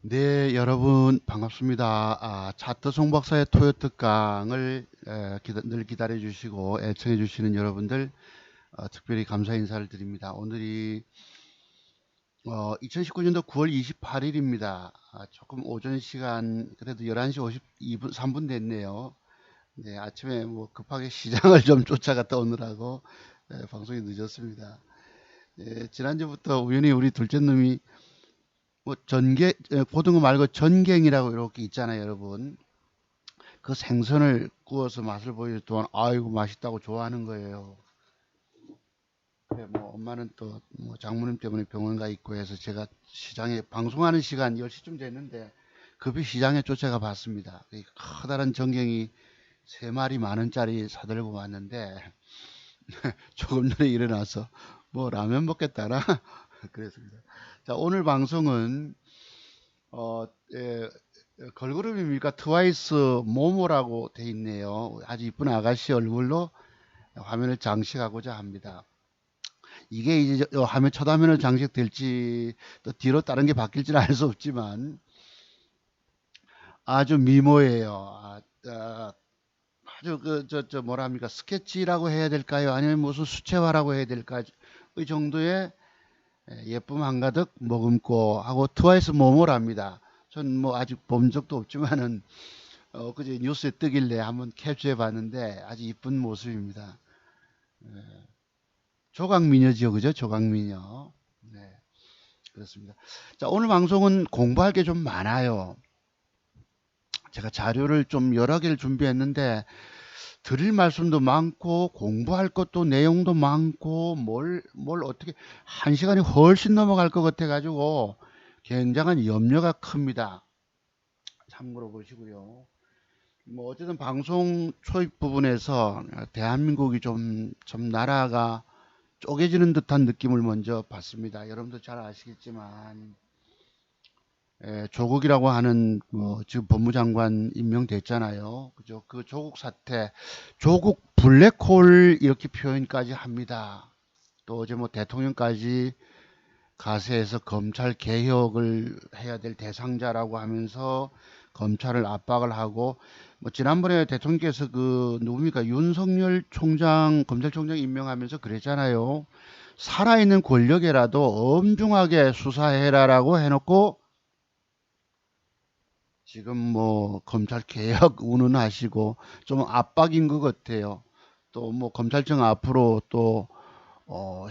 네, 여러분 반갑습니다. 차트 송박사의 토요 특강을 늘 기다려 주시고 애청해 주시는 여러분들 특별히 감사 인사를 드립니다. 오늘이 2019년도 9월 28일입니다. 조금 오전 시간 그래도 11시 52분 3분 됐네요. 네, 아침에 뭐 급하게 시장을 좀 쫓아갔다 오느라고 방송이 늦었습니다. 네, 지난주부터 우연히 우리 둘째 놈이 뭐 고등어 말고 전갱이라고 이렇게 있잖아요, 여러분. 그 생선을 구워서 맛을 보여줄 동안 아이고 맛있다고 좋아하는 거예요. 그래 뭐 엄마는 또 뭐 장모님 때문에 병원 가 있고 해서 제가 시장에 방송하는 시간 10시쯤 됐는데 급히 시장에 쫓아가 봤습니다. 이 커다란 전갱이 3마리 10,000원짜리 사들고 왔는데 조금 전에 일어나서 뭐 라면 먹겠다나 그랬습니다. 자, 오늘 방송은 어, 예, 걸그룹입니까? 트와이스 모모라고 돼 있네요. 아주 이쁜 아가씨 얼굴로 화면을 장식하고자 합니다. 이게 이제 화면 첫 화면으로 장식될지 또 뒤로 다른 게 바뀔지는 알 수 없지만 아주 미모예요. 아주 저 뭐랍니까? 스케치라고 해야 될까요? 아니면 무슨 수채화라고 해야 될까? 이 정도의 예쁨 한가득 머금고 하고 트와이스 모모랍니다. 전 뭐 아직 본 적도 없지만은 그제 뉴스에 뜨길래 한번 캡처해 봤는데 아주 이쁜 모습입니다. 조각미녀지요, 그죠? 조각미녀. 네, 그렇습니다. 자, 오늘 방송은 공부할 게 좀 많아요. 제가 자료를 좀 여러 개를 준비했는데 드릴 말씀도 많고 공부할 것도 내용도 많고 뭘 어떻게 한 시간이 훨씬 넘어갈 것 같아 가지고 굉장한 염려가 큽니다. 참고로 보시고요. 뭐 어쨌든 방송 초입 부분에서 대한민국이 좀 나라가 쪼개지는 듯한 느낌을 먼저 받습니다. 여러분도 잘 아시겠지만 조국이라고 하는 뭐 지금 법무장관 임명됐잖아요. 그죠? 그 조국 사태, 조국 블랙홀 이렇게 표현까지 합니다. 또 어제 뭐 대통령까지 가세해서 검찰 개혁을 해야 될 대상자라고 하면서 검찰을 압박을 하고 뭐 지난번에 대통령께서 그 누굽니까 윤석열 총장 검찰총장 임명하면서 그랬잖아요. 살아있는 권력이라도 엄중하게 수사해라라고 해놓고 지금 뭐 검찰 개혁 운운하시고 좀 압박인 것 같아요. 또 뭐 검찰청 앞으로 또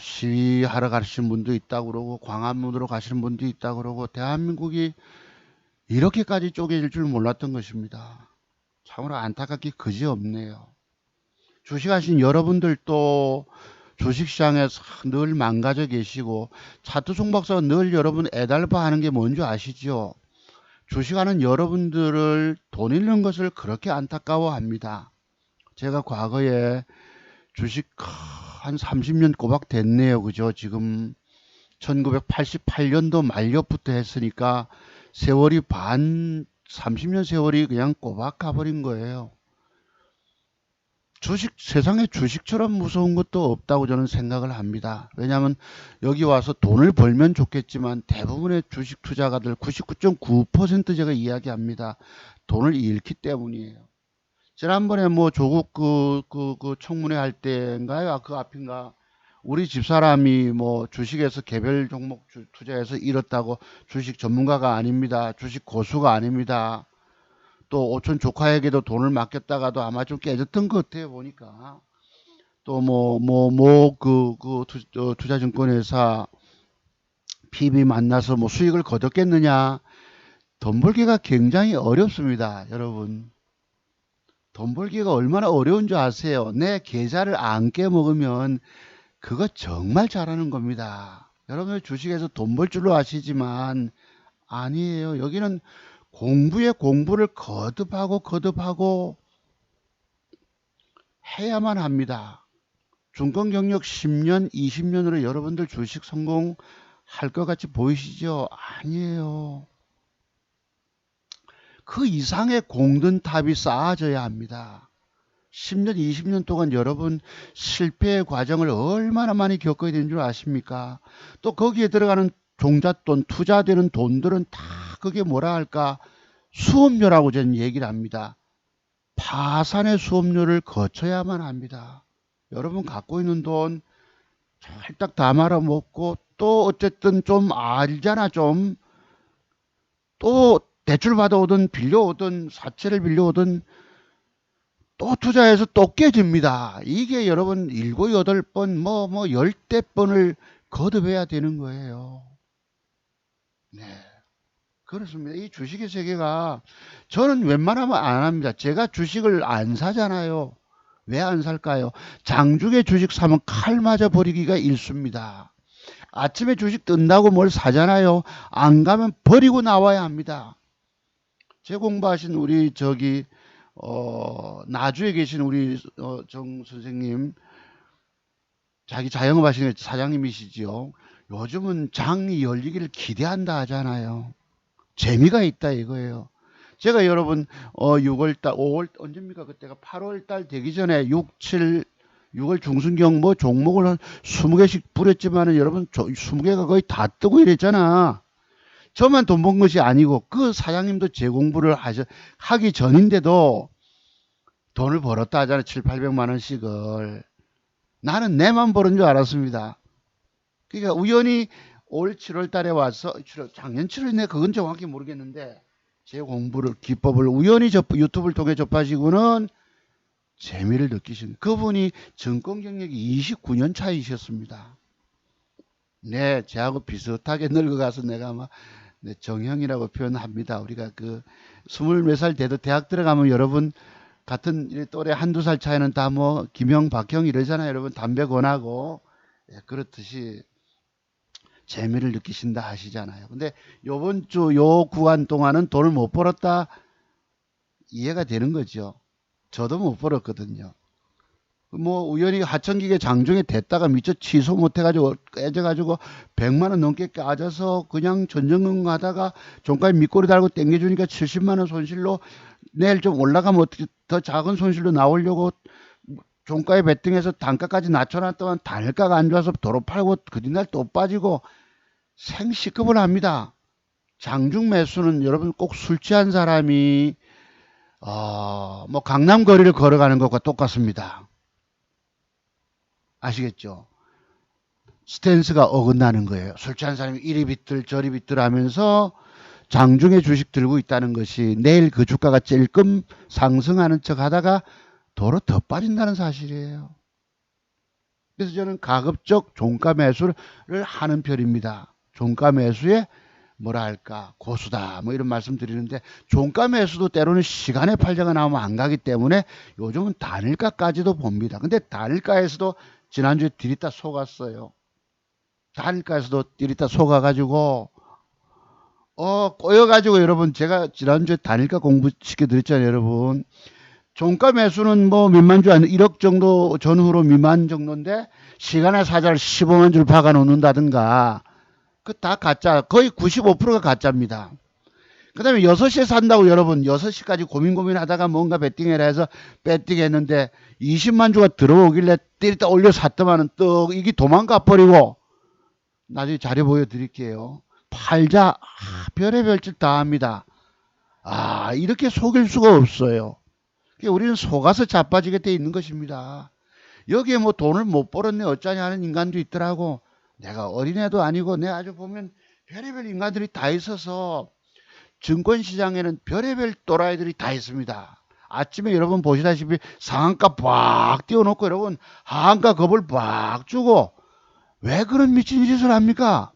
시위하러 가시는 분도 있다고 그러고 광화문으로 가시는 분도 있다고 그러고 대한민국이 이렇게까지 쪼개질 줄 몰랐던 것입니다. 참으로 안타깝게 그지없네요. 주식하신 여러분들도 주식시장에서 늘 망가져 계시고 차트 송박사가 늘 여러분 애달파 하는 게 뭔지 아시죠? 주식하는 여러분들을 돈 잃는 것을 그렇게 안타까워합니다. 제가 과거에 주식 한 30년 꼬박 됐네요. 그죠? 지금 1988년도 말년부터 했으니까 세월이 30년 세월이 그냥 꼬박 가버린 거예요. 세상에 주식처럼 무서운 것도 없다고 저는 생각을 합니다. 왜냐하면 여기 와서 돈을 벌면 좋겠지만 대부분의 주식 투자가들 99.9% 제가 이야기합니다. 돈을 잃기 때문이에요. 지난번에 뭐 조국 그 청문회 할 때인가요? 그 앞인가? 우리 집사람이 뭐 주식에서 개별 종목 투자해서 잃었다고 주식 전문가가 아닙니다. 주식 고수가 아닙니다. 또 오촌 조카에게도 돈을 맡겼다가도 아마 좀 깨졌던 것 같아요, 보니까. 또 투자증권회사 PB 만나서 뭐 수익을 거뒀겠느냐. 돈 벌기가 굉장히 어렵습니다, 여러분. 돈 벌기가 얼마나 어려운 줄 아세요? 내 계좌를 안 깨먹으면 그거 정말 잘하는 겁니다. 여러분 주식에서 돈 벌 줄로 아시지만 아니에요. 여기는 공부에 공부를 거듭하고 해야만 합니다. 중권 경력 10년, 20년으로 여러분들 주식 성공할 것 같이 보이시죠? 아니에요. 그 이상의 공든탑이 쌓아져야 합니다. 10년, 20년 동안 여러분 실패의 과정을 얼마나 많이 겪어야 되는 줄 아십니까? 또 거기에 들어가는 종잣돈, 투자되는 돈들은 다 그게 뭐라 할까? 수업료라고 저는 얘기를 합니다. 파산의 수업료를 거쳐야만 합니다. 여러분 갖고 있는 돈 살짝 다 말아먹고 또 어쨌든 좀 알잖아. 좀 또 대출 받아오든 빌려오든 사채를 빌려오든 또 투자해서 또 깨집니다. 이게 여러분 7, 8번 뭐 10대 번을 거듭해야 되는 거예요. 네. 그렇습니다. 이 주식의 세계가 저는 웬만하면 안 합니다. 제가 주식을 안 사잖아요. 왜 안 살까요? 장중에 주식 사면 칼 맞아 버리기가 일쑤입니다. 아침에 주식 뜬다고 뭘 사잖아요. 안 가면 버리고 나와야 합니다. 제 공부하신 우리 나주에 계신 우리 정 선생님, 자기 자영업 하시는 사장님이시지요. 요즘은 장이 열리기를 기대한다 하잖아요. 재미가 있다 이거예요. 제가 여러분 6월달 5월 언제입니까? 그때가 8월달 되기 전에 6월 중순경 뭐 종목을 한 20개씩 뿌렸지만은 여러분 20개가 거의 다 뜨고 이랬잖아. 저만 돈 번 것이 아니고 그 사장님도 재공부를 하기 전인데도 돈을 벌었다 하잖아요. 7, 800만 원씩을. 나는 내만 버는 줄 알았습니다. 그러니까 우연히 올 7월 달에 와서 작년 7월이네 그건 정확히 모르겠는데 제 공부를 기법을 우연히 유튜브를 통해 접하시고는 재미를 느끼신 그분이 증권 경력이 29년 차이셨습니다. 네, 저하고 비슷하게 늙어가서 내가 아마 네, 정형이라고 표현합니다. 우리가 그 20몇 살 돼도 대학 들어가면 여러분 같은 또래 한두 살 차이는 다 뭐 김형, 박형 이러잖아요. 여러분 담배 권하고 예, 그렇듯이 재미를 느끼신다 하시잖아요. 근데 요번 주 요 구간 동안은 돈을 못 벌었다 이해가 되는 거죠. 저도 못 벌었거든요. 뭐 우연히 하천기계 장중에 됐다가 미처 취소 못해가지고 깨져가지고 100만 원 넘게 까져서 그냥 전전긍긍 하다가 종가에 밑꼬리 달고 땡겨주니까 70만 원 손실로 내일 좀 올라가면 어떻게 더 작은 손실로 나오려고 종가에 베팅해서 단가까지 낮춰놨더만 단가가 안 좋아서 도로 팔고 그 뒷날 또 빠지고 생시급을 합니다. 장중 매수는 여러분 꼭 술 취한 사람이 뭐 강남 거리를 걸어가는 것과 똑같습니다. 아시겠죠? 스탠스가 어긋나는 거예요. 술 취한 사람이 이리 비틀 저리 비틀 하면서 장중에 주식 들고 있다는 것이 내일 그 주가가 찔끔 상승하는 척 하다가 도로 더 빠진다는 사실이에요. 그래서 저는 가급적 종가 매수를 하는 편입니다. 종가 매수에 뭐라 할까 고수다 뭐 이런 말씀 드리는데 종가 매수도 때로는 시간의 팔자가 나오면 안 가기 때문에 요즘은 단일가까지도 봅니다. 근데 단일가에서도 지난주에 디리다 속았어요. 단일가에서도 디리다 속아가지고 꼬여가지고 여러분 제가 지난주에 단일가 공부시켜드렸잖아요. 여러분 종가 매수는 뭐 몇만 주 아니 1억 정도 전후로 미만 정도인데 시간의 사자를 15만 줄 박아 놓는다든가 그 다 가짜 거의 95%가 가짜입니다. 그 다음에 6시에 산다고 여러분 6시까지 고민하다가 뭔가 베팅해라 해서 베팅했는데 20만 주가 들어오길래 때리다 올려 샀더만은 또 이게 도망가 버리고 나중에 자료 보여드릴게요. 팔자 별의별 짓 다 합니다. 이렇게 속일 수가 없어요. 우리는 속아서 자빠지게 돼 있는 것입니다. 여기에 뭐 돈을 못 벌었네 어쩌냐 하는 인간도 있더라고. 내가 어린애도 아니고 내가 아주 보면 별의별 인간들이 다 있어서 증권시장에는 별의별 또라이들이 다 있습니다. 아침에 여러분 보시다시피 상한가 빡 띄워놓고 여러분 하한가 겁을 빡 주고 왜 그런 미친 짓을 합니까?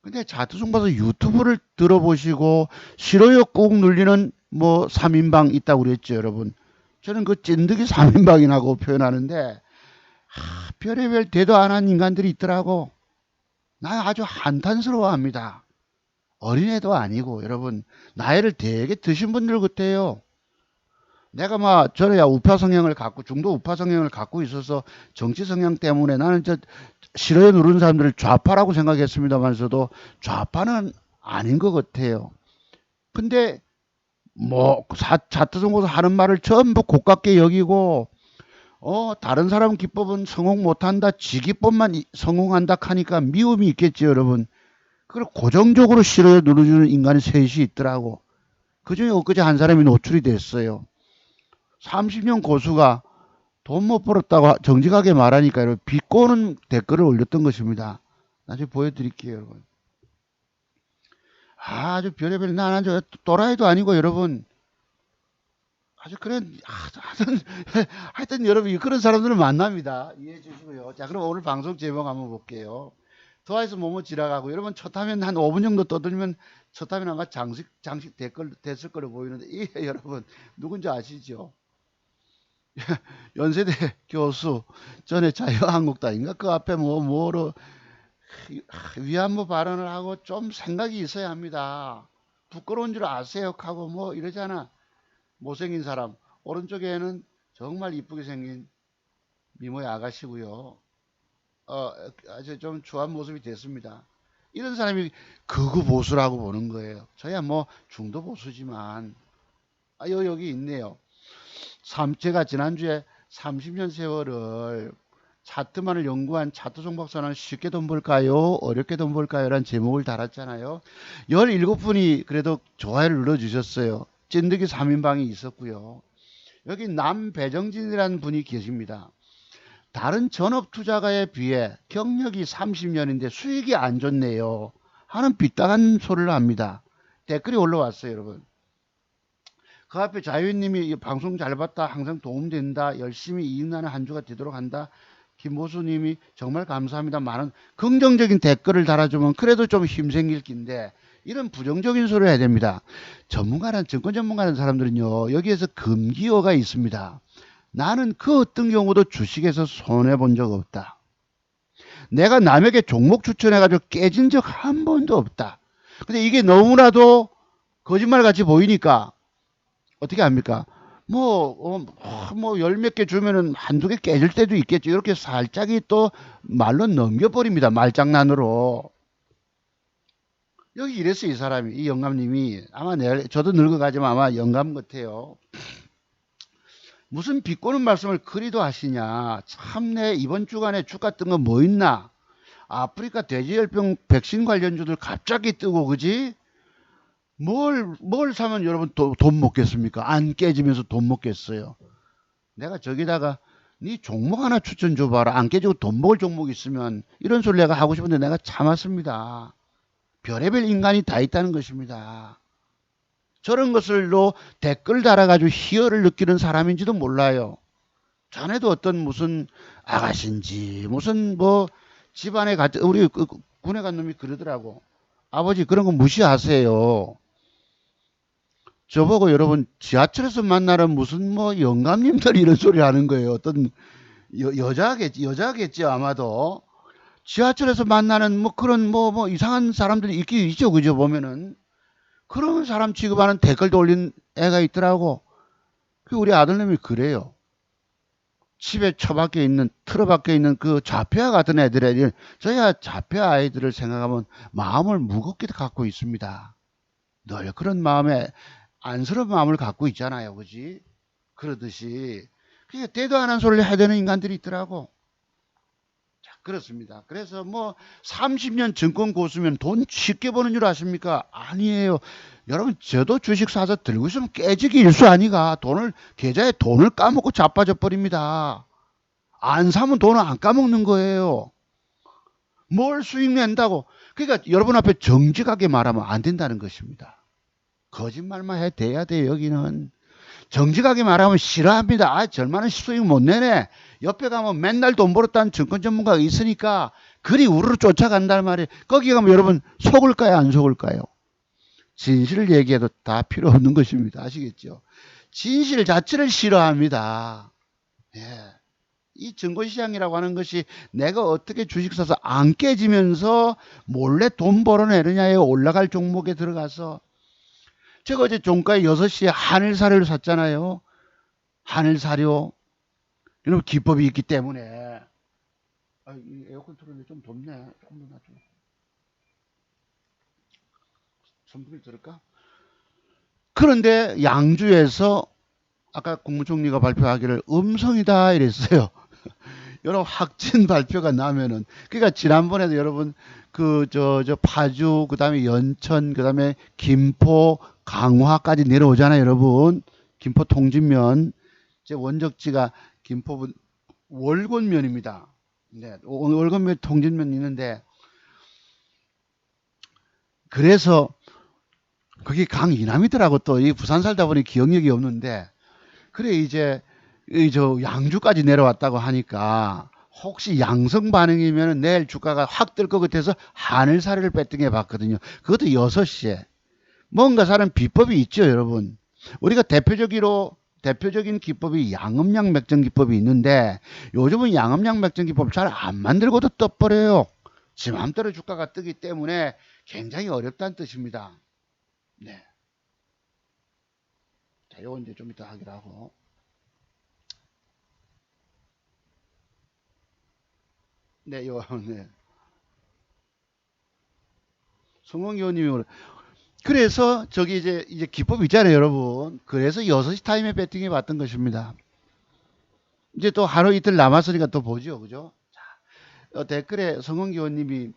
근데 자투성 봐서 유튜브를 들어보시고 싫어요 꾹 눌리는 뭐 3인방 있다고 그랬죠 여러분. 저는 그 찐득이 3인방이라고 표현하는데 별의별 대도 안 한 인간들이 있더라고. 나 아주 한탄스러워합니다. 어린애도 아니고 여러분 나이를 되게 드신 분들 같아요. 내가 막 저래야 우파 성향을 갖고 중도 우파 성향을 갖고 있어서 정치 성향 때문에 나는 저 싫어요 누르는 사람들을 좌파라고 생각했습니다만서도 좌파는 아닌 것 같아요. 근데 뭐 자투성고서 하는 말을 전부 고깝게 여기고 다른 사람 기법은 성공 못한다 지 기법만 성공한다 하니까 미움이 있겠죠 여러분. 그걸 고정적으로 싫어요 눌러주는 인간이 셋이 있더라고. 그중에 엊그제 한 사람이 노출이 됐어요. 30년 고수가 돈 못 벌었다고 정직하게 말하니까 여러분 비꼬는 댓글을 올렸던 것입니다. 나중에 보여드릴게요, 여러분. 아주 별의별 난 아주 또라이도 아니고 여러분 아주 그런 하여튼 여러분 그런 사람들을 만납니다. 이해해 주시고요. 자, 그럼 오늘 방송 제목 한번 볼게요. 트와이스 모모 지나가고 여러분 첫 화면 한 5분 정도 떠들면 첫 화면 아마 장식 댓글 됐을 거로 보이는데 이게 여러분 누군지 아시죠? 연세대 교수 전에 자유한국당인가 그 앞에 뭐로 위안부 발언을 하고 좀 생각이 있어야 합니다. 부끄러운 줄 아세요 하고 뭐 이러잖아. 못생긴 사람 오른쪽에는 정말 이쁘게 생긴 미모의 아가씨고요. 아주 좀 추한 모습이 됐습니다. 이런 사람이 극우 보수라고 보는 거예요. 저야 뭐 중도 보수지만 여기 있네요. 제가 지난주에 30년 세월을 차트만을 연구한 차트 종박사는 쉽게 돈 벌까요? 어렵게 돈 벌까요? 라는 제목을 달았잖아요. 17분이 그래도 좋아요를 눌러주셨어요. 찐득이 3인방이 있었고요. 여기 남배정진이라는 분이 계십니다. 다른 전업 투자가에 비해 경력이 30년인데 수익이 안 좋네요. 하는 삐딱한 소리를 합니다. 댓글이 올라왔어요, 여러분. 그 앞에 자유님이 방송 잘 봤다. 항상 도움된다. 열심히 이익나는 한 주가 되도록 한다. 김보수님이 정말 감사합니다. 많은 긍정적인 댓글을 달아주면 그래도 좀 힘생길 낀데 이런 부정적인 소리를 해야 됩니다. 증권 전문가라는 사람들은요. 여기에서 금기어가 있습니다. 나는 그 어떤 경우도 주식에서 손해본 적 없다. 내가 남에게 종목 추천해가지고 깨진 적 한 번도 없다. 근데 이게 너무나도 거짓말같이 보이니까 어떻게 합니까? 뭐, 열 몇 개 주면은 한두 개 깨질 때도 있겠죠. 이렇게 살짝이 또 말로 넘겨버립니다. 말장난으로. 여기 이랬어요, 이 사람이. 이 영감님이. 아마 저도 늙어가지만 아마 영감 같아요. 무슨 비꼬는 말씀을 그리도 하시냐. 참내 이번 주간에 주가 뜬 거 뭐 있나. 아프리카 돼지열병 백신 관련주들 갑자기 뜨고, 그지? 뭘 사면 여러분 돈 먹겠습니까? 안 깨지면서 돈 먹겠어요. 내가 저기다가 네 종목 하나 추천 줘봐라. 안 깨지고 돈 먹을 종목 있으면 이런 소리 내가 하고 싶은데 내가 참았습니다. 별의별 인간이 다 있다는 것입니다. 저런 것을로 댓글 달아가지고 희열을 느끼는 사람인지도 몰라요. 자네도 어떤 무슨 아가씨인지 무슨 뭐 집안에 우리 군에 간 놈이 그러더라고. 아버지 그런 거 무시하세요. 저보고 여러분 지하철에서 만나는 무슨 뭐 영감님들 이런 소리 하는 거예요. 어떤 여자겠지 아마도. 지하철에서 만나는 뭐 그런 뭐 이상한 사람들이 있긴 있죠. 그죠 보면은. 그런 사람 취급하는 댓글도 올린 애가 있더라고. 우리 아들님이 그래요. 집에 처박혀 있는 틀어박혀 있는 그 자폐아 같은 애들에 저야 자폐아 아이들을 생각하면 마음을 무겁게 갖고 있습니다. 늘 그런 마음에 안쓰러운 마음을 갖고 있잖아요. 그지? 그러듯이 그게 대도 안 한 소리를 해야 되는 인간들이 있더라고. 자, 그렇습니다. 그래서 뭐 30년 증권 고수면 돈 쉽게 버는 줄 아십니까? 아니에요. 여러분 저도 주식 사서 들고 있으면 깨지기 일수 아니가. 계좌에 돈을 까먹고 자빠져 버립니다. 안 사면 돈을 안 까먹는 거예요. 뭘 수익 낸다고. 그러니까 여러분 앞에 정직하게 말하면 안 된다는 것입니다. 거짓말만 해 돼야 돼. 여기는 정직하게 말하면 싫어합니다. 절만한 수익 못 내네. 옆에 가면 맨날 돈 벌었다는 증권 전문가가 있으니까 그리 우르르 쫓아간단 말이에요. 거기 가면 여러분 속을까요 안 속을까요? 진실을 얘기해도 다 필요 없는 것입니다. 아시겠죠? 진실 자체를 싫어합니다. 예. 이 증권시장이라고 하는 것이 내가 어떻게 주식 사서 안 깨지면서 몰래 돈 벌어내느냐에 올라갈 종목에 들어가서 제가 어제 종가에 6시에 하늘사료를 샀잖아요. 하늘사료. 이런 기법이 있기 때문에. 이 에어컨 틀었는데 좀 덥네. 조금 더 놔줘. 선풍기 들을까? 그런데 양주에서 아까 국무총리가 발표하기를 음성이다 이랬어요. 여러분 확진 발표가 나면은, 그러니까 지난번에도 여러분 저 파주, 그다음에 연천, 그다음에 김포, 강화까지 내려오잖아요, 여러분. 김포 통진면, 제 원적지가 김포 월곤면입니다. 네, 월곤면 통진면 있는데, 그래서 그게 강 이남이더라고. 또 이 부산 살다 보니 기억력이 없는데, 그래 이제 이 저 양주까지 내려왔다고 하니까 혹시 양성 반응이면 내일 주가가 확 뜰 것 같아서 하늘사례를 배팅해 봤거든요. 그것도 6시에. 뭔가 사람 비법이 있죠, 여러분. 우리가 대표적인 기법이 양음양 맥정 기법이 있는데, 요즘은 양음양 맥정 기법 잘 안 만들고도 떠버려요. 지 맘대로 주가가 뜨기 때문에 굉장히 어렵다는 뜻입니다. 네. 자, 요건 이제 좀 이따 하기로 하고. 네, 네. 성공 의원님이 그래서 저기 이제 기법 있잖아요, 여러분. 그래서 6시 타임에 배팅해 봤던 것입니다. 이제 또 하루 이틀 남았으니까 또 보죠, 그죠? 댓글에 성원기 의원님이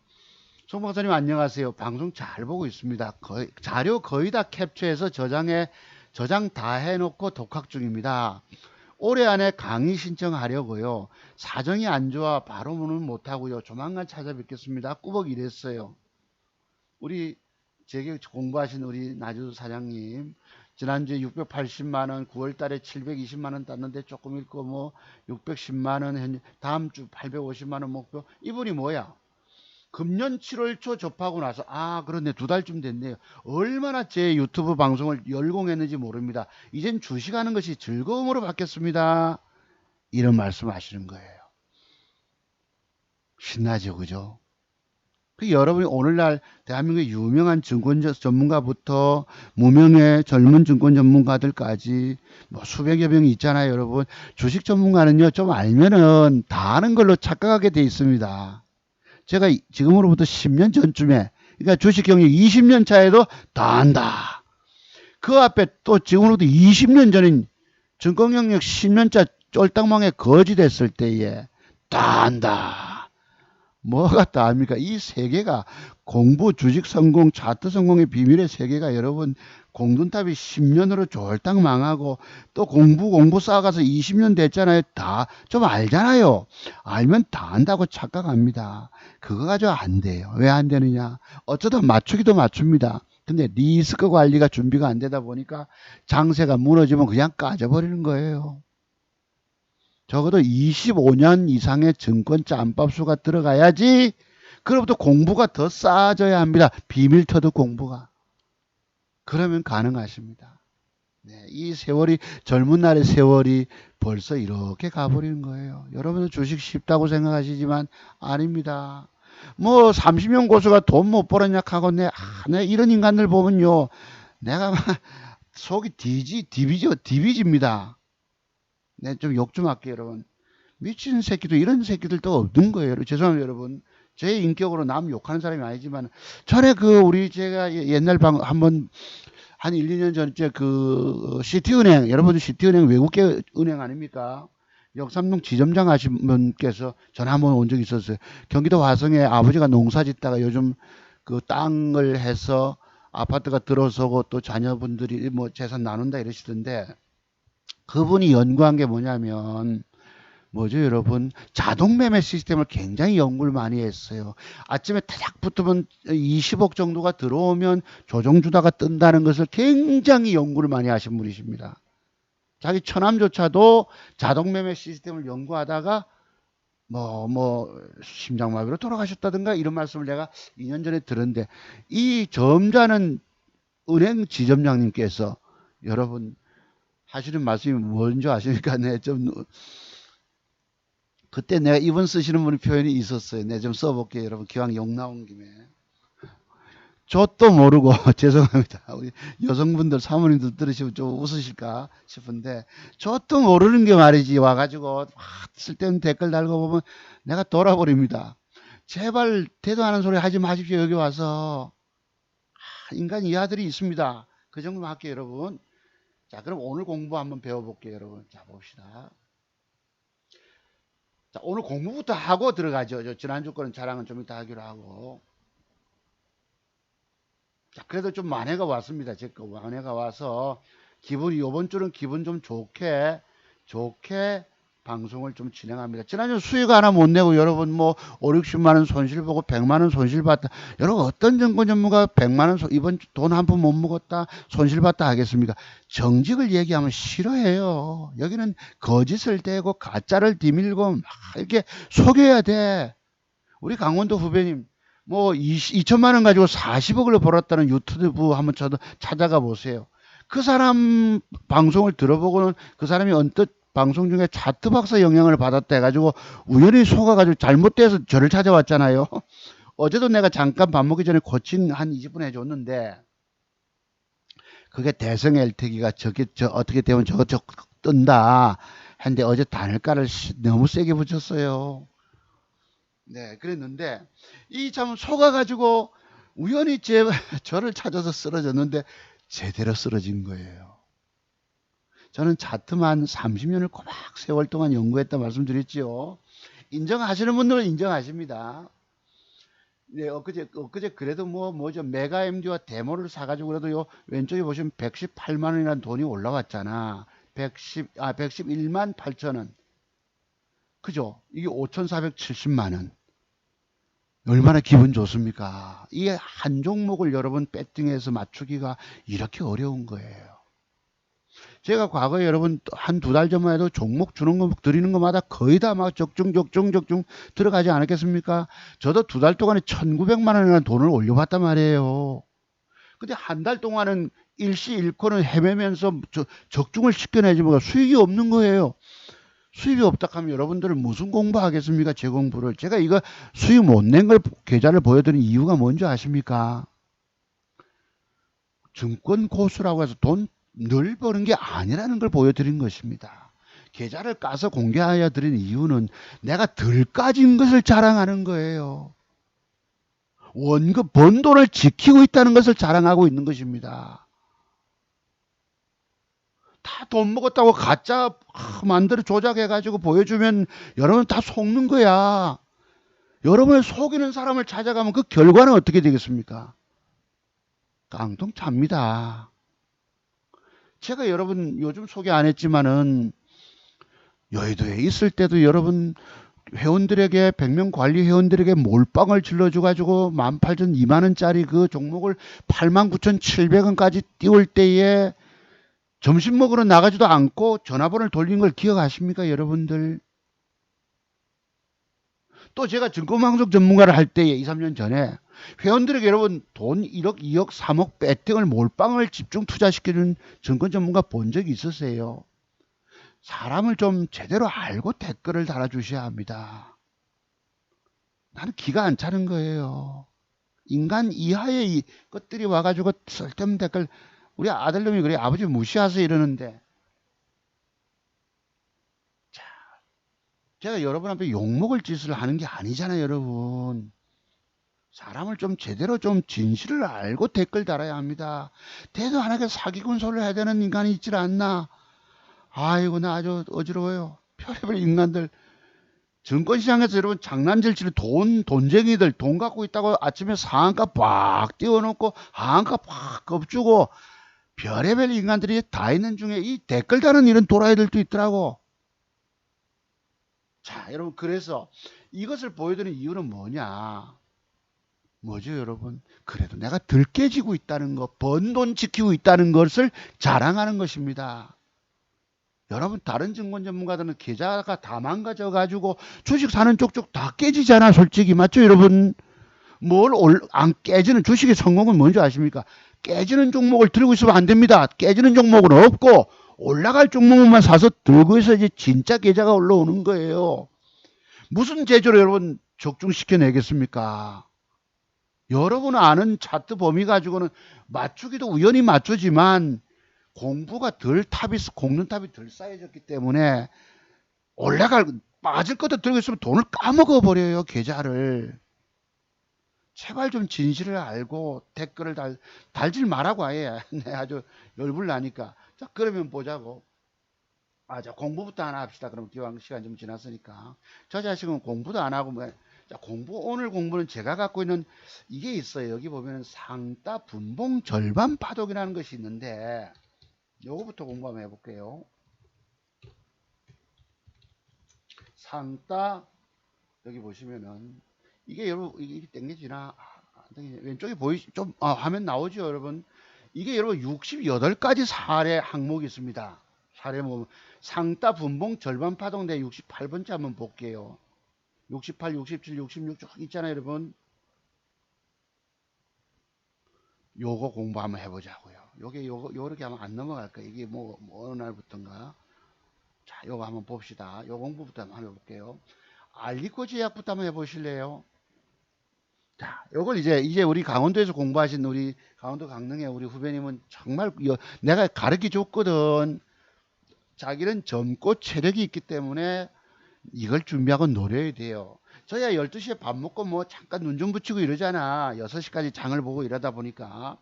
송 박사님 안녕하세요. 방송 잘 보고 있습니다. 자료 거의 다 캡처해서 저장 다 해놓고 독학 중입니다. 올해 안에 강의 신청하려고요. 사정이 안 좋아 바로는 못하고요. 조만간 찾아뵙겠습니다. 꾸벅 이랬어요. 우리 제게 공부하신 우리 나주 사장님, 지난주에 680만 원, 9월 달에 720만 원 땄는데 조금 읽고 뭐 610만 원, 현재 다음 주 850만 원 목표. 이분이 뭐야? 금년 7월 초 접하고 나서, 아 그런데 2달쯤 됐네요. 얼마나 제 유튜브 방송을 열공했는지 모릅니다. 이젠 주식하는 것이 즐거움으로 바뀌었습니다. 이런 말씀 하시는 거예요. 신나죠, 그죠? 여러분이 오늘날 대한민국의 유명한 증권 전문가부터 무명의 젊은 증권 전문가들까지 뭐 수백여 명이 있잖아요, 여러분. 주식 전문가는요, 좀 알면은 다 아는 걸로 착각하게 돼 있습니다. 제가 지금으로부터 10년 전쯤에, 그러니까 주식 경력 20년 차에도 다 안다. 그 앞에 또 지금으로부터 20년 전인 증권 경력 10년 차 쫄딱망에 거지 됐을 때에 다 안다. 뭐가 다합니까? 이 세계가 공부, 주식 성공, 차트 성공의 비밀의 세계가 여러분 공든탑이 10년으로 쫄딱 망하고 또 공부 쌓아가서 20년 됐잖아요. 다 좀 알잖아요. 알면 다 안다고 착각합니다. 그거 가지고 안 돼요. 왜 안 되느냐? 어쩌다 맞추기도 맞춥니다. 근데 리스크 관리가 준비가 안 되다 보니까 장세가 무너지면 그냥 까져버리는 거예요. 적어도 25년 이상의 증권 짬밥수가 들어가야지. 그로부터 공부가 더 쌓아져야 합니다. 비밀터득 공부가. 그러면 가능하십니다. 네, 이 세월이, 젊은 날의 세월이 벌써 이렇게 가버리는 거예요. 여러분은 주식 쉽다고 생각하시지만 아닙니다. 뭐 30년 고수가 돈 못 벌었냐 하고 내 이런 인간들 보면요, 내가 막 속이 디비집니다. 네, 좀 욕 좀 할게요, 여러분. 미친 새끼도 이런 새끼들도 없는 거예요. 죄송합니다, 여러분. 제 인격으로 남 욕하는 사람이 아니지만, 전에 우리 제가 옛날 한번, 한 1, 2년 전에 시티은행, 여러분 시티은행 외국계 은행 아닙니까? 역삼동 지점장 하신 분께서 전화 한번 온 적이 있었어요. 경기도 화성에 아버지가 농사 짓다가 요즘 그 땅을 해서 아파트가 들어서고 또 자녀분들이 뭐 재산 나눈다 이러시던데, 그분이 연구한 게 뭐냐면, 뭐죠, 여러분? 자동 매매 시스템을 굉장히 연구를 많이 했어요. 아침에 타작 붙으면 20억 정도가 들어오면 조정주다가 뜬다는 것을 굉장히 연구를 많이 하신 분이십니다. 자기 처남조차도 자동 매매 시스템을 연구하다가 심장마비로 돌아가셨다든가 이런 말씀을 내가 2년 전에 들었는데, 이 점잖은 은행 지점장님께서 여러분 하시는 말씀이 뭔지 아십니까? 네, 좀 그때 내가 이분 쓰시는 분의 표현이 있었어요. 내가 좀 써볼게요, 여러분. 기왕 욕 나온 김에. 저도 모르고, 죄송합니다. 우리 여성분들, 사모님들 들으시면 좀 웃으실까 싶은데, 저도 모르는 게 말이지. 와가지고, 쓸데없는 댓글 달고 보면 내가 돌아버립니다. 제발 대도 않은 소리 하지 마십시오. 여기 와서. 인간 이하들이 있습니다. 그 정도만 할게요, 여러분. 자, 그럼 오늘 공부 한번 배워볼게요, 여러분. 자, 봅시다. 자, 오늘 공부부터 하고 들어가죠. 지난주 거는 자랑은 좀 이따 하기로 하고. 자, 그래도 좀 만회가 왔습니다. 제 거 만회가 와서 기분이, 요번 주는 기분 좀 좋게 방송을 좀 진행합니다. 지난주 수익 하나 못 내고 여러분 뭐 5, 60만 원 손실 보고 100만 원 손실 봤다. 여러분 어떤 증권 전문가 100만 원 이번 주 돈 한 푼 못 먹었다 손실 봤다 하겠습니까? 정직을 얘기하면 싫어해요. 여기는 거짓을 대고 가짜를 디밀고 막 이렇게 속여야 돼. 우리 강원도 후배님 뭐 2천만 원 가지고 40억을 벌었다는 유튜브 한번 찾아가 보세요. 그 사람 방송을 들어보고는 그 사람이 언뜻 방송 중에 차트 박사 영향을 받았다 해가지고 우연히 속아가지고 잘못돼서 저를 찾아왔잖아요. 어제도 내가 잠깐 밥 먹기 전에 코칭 한 20분 해줬는데 그게 대성 LT기가 어떻게 되면 저거 뜬다 했는데 어제 단일가를 너무 세게 붙였어요. 네, 그랬는데 이 참 속아가지고 우연히 저를 찾아서 쓰러졌는데 제대로 쓰러진 거예요. 저는 차트만 30년을 꼬박 세월 동안 연구했다 말씀드렸지요. 인정하시는 분들은 인정하십니다. 네, 엊그제 그래도 뭐죠. 메가 MD와 데모를 사가지고 그래도 요 왼쪽에 보시면 118만 원이라는 돈이 올라왔잖아. 111만 8천 원. 그죠? 이게 5,470만 원. 얼마나 기분 좋습니까? 이 한 종목을 여러분 배팅해서 맞추기가 이렇게 어려운 거예요. 제가 과거에 여러분 한 두 달 전만 해도 종목 주는 거 드리는 것마다 거의 다 막 적중 들어가지 않았겠습니까? 저도 두 달 동안에 1,900만 원이라는 돈을 올려봤단 말이에요. 근데 한 달 동안은 일시일코는 헤매면서 적중을 시켜내지 뭐 수익이 없는 거예요. 수입이 없다 하면 여러분들은 무슨 공부하겠습니까? 제 공부를. 제가 이거 수익 못 낸 걸 계좌를 보여드린 이유가 뭔지 아십니까? 증권 고수라고 해서 돈 늘 버는 게 아니라는 걸 보여드린 것입니다. 계좌를 까서 공개하여 드린 이유는 내가 덜 까진 것을 자랑하는 거예요. 원금 번 돈을 지키고 있다는 것을 자랑하고 있는 것입니다. 다 돈 먹었다고 가짜 만들어 조작해가지고 보여주면 여러분 다 속는 거야. 여러분을 속이는 사람을 찾아가면 그 결과는 어떻게 되겠습니까? 깡통찹니다. 제가 여러분 요즘 소개 안 했지만은 여의도에 있을 때도 여러분 회원들에게 100명 관리 회원들에게 몰빵을 질러줘가지고 18,000, 2만원짜리 그 종목을 89,700원까지 띄울 때에 점심 먹으러 나가지도 않고 전화번호를 돌린 걸 기억하십니까 여러분들? 또 제가 증권방송 전문가를 할 때에 2, 3년 전에 회원들에게 여러분 돈 1억, 2억, 3억 배팅을 몰빵을 집중 투자시키는 증권 전문가 본 적이 있으세요? 사람을 좀 제대로 알고 댓글을 달아주셔야 합니다. 나는 기가 안 차는 거예요. 인간 이하의 것들이 와가지고 쓸데없는 댓글 우리 아들놈이 그래 아버지 무시하세요 이러는데 자, 제가 여러분 앞에 욕먹을 짓을 하는 게 아니잖아요 여러분. 사람을 좀 제대로 좀 진실을 알고 댓글 달아야 합니다. 대도 안 하게 사기꾼 소리를 해야 되는 인간이 있질 않나. 아이고 나 아주 어지러워요. 별의별 인간들. 증권시장에서 여러분 장난질질 돈쟁이들 돈 갖고 있다고 아침에 상한가 빡 띄워놓고 하한가 팍 겁주고 별의별 인간들이 다 있는 중에 이 댓글 다는 이런 도라이들도 있더라고. 자 여러분 그래서 이것을 보여드리는 이유는 뭐죠 여러분? 그래도 내가 덜 깨지고 있다는 거, 번 돈 지키고 있다는 것을 자랑하는 것입니다. 여러분 다른 증권 전문가들은 계좌가 다 망가져 가지고 주식 사는 쪽쪽 다 깨지잖아 솔직히 맞죠 여러분? 안 깨지는 주식의 성공은 뭔지 아십니까? 깨지는 종목을 들고 있으면 안 됩니다. 깨지는 종목은 없고 올라갈 종목만 사서 들고 있어야지 진짜 계좌가 올라오는 거예요. 무슨 제조로 여러분 적중시켜내겠습니까? 여러분 아는 차트 범위 가지고는 맞추기도 우연히 맞추지만 공부가 굼는 탑이 덜 쌓여졌기 때문에 빠질 것도 들고 있으면 돈을 까먹어 버려요 계좌를. 제발 좀 진실을 알고 댓글을 달질 말라고 아예 네, 아주 열불 나니까 자 그러면 보자고. 자, 공부부터 하나 합시다. 그럼 기왕 시간 좀 지났으니까. 저 자식은 공부도 안 하고, 뭐, 자, 오늘 공부는 제가 갖고 있는 이게 있어요. 여기 보면 상따 분봉 절반 파독이라는 것이 있는데, 요거부터 공부 한번 해볼게요. 상따, 여기 보시면은, 이게 여러분, 이게 땡겨지나? 안 땡기네. 왼쪽에 화면 나오죠, 여러분? 이게 여러분 68가지 사례 항목이 있습니다. 사례 뭐 상따 분봉 절반 파동대 68번째 한번 볼게요. 68, 67, 66 쭉 있잖아요, 여러분. 요거 공부 한번 해보자고요. 요렇게 하면 안 넘어갈 거예요. 이게 어느 날부터인가. 자, 요거 한번 봅시다. 요 공부부터 한번 해볼게요. 알리코 제약부터 한번 해보실래요? 자, 요걸 이제 우리 강원도에서 공부하신 우리 강원도 강릉의 우리 후배님은 정말 내가 가르쳐 줬거든. 자기는 젊고 체력이 있기 때문에 이걸 준비하고 노려야 돼요. 저야 12시에 밥 먹고 뭐 잠깐 눈 좀 붙이고 이러잖아. 6시까지 장을 보고 이러다 보니까.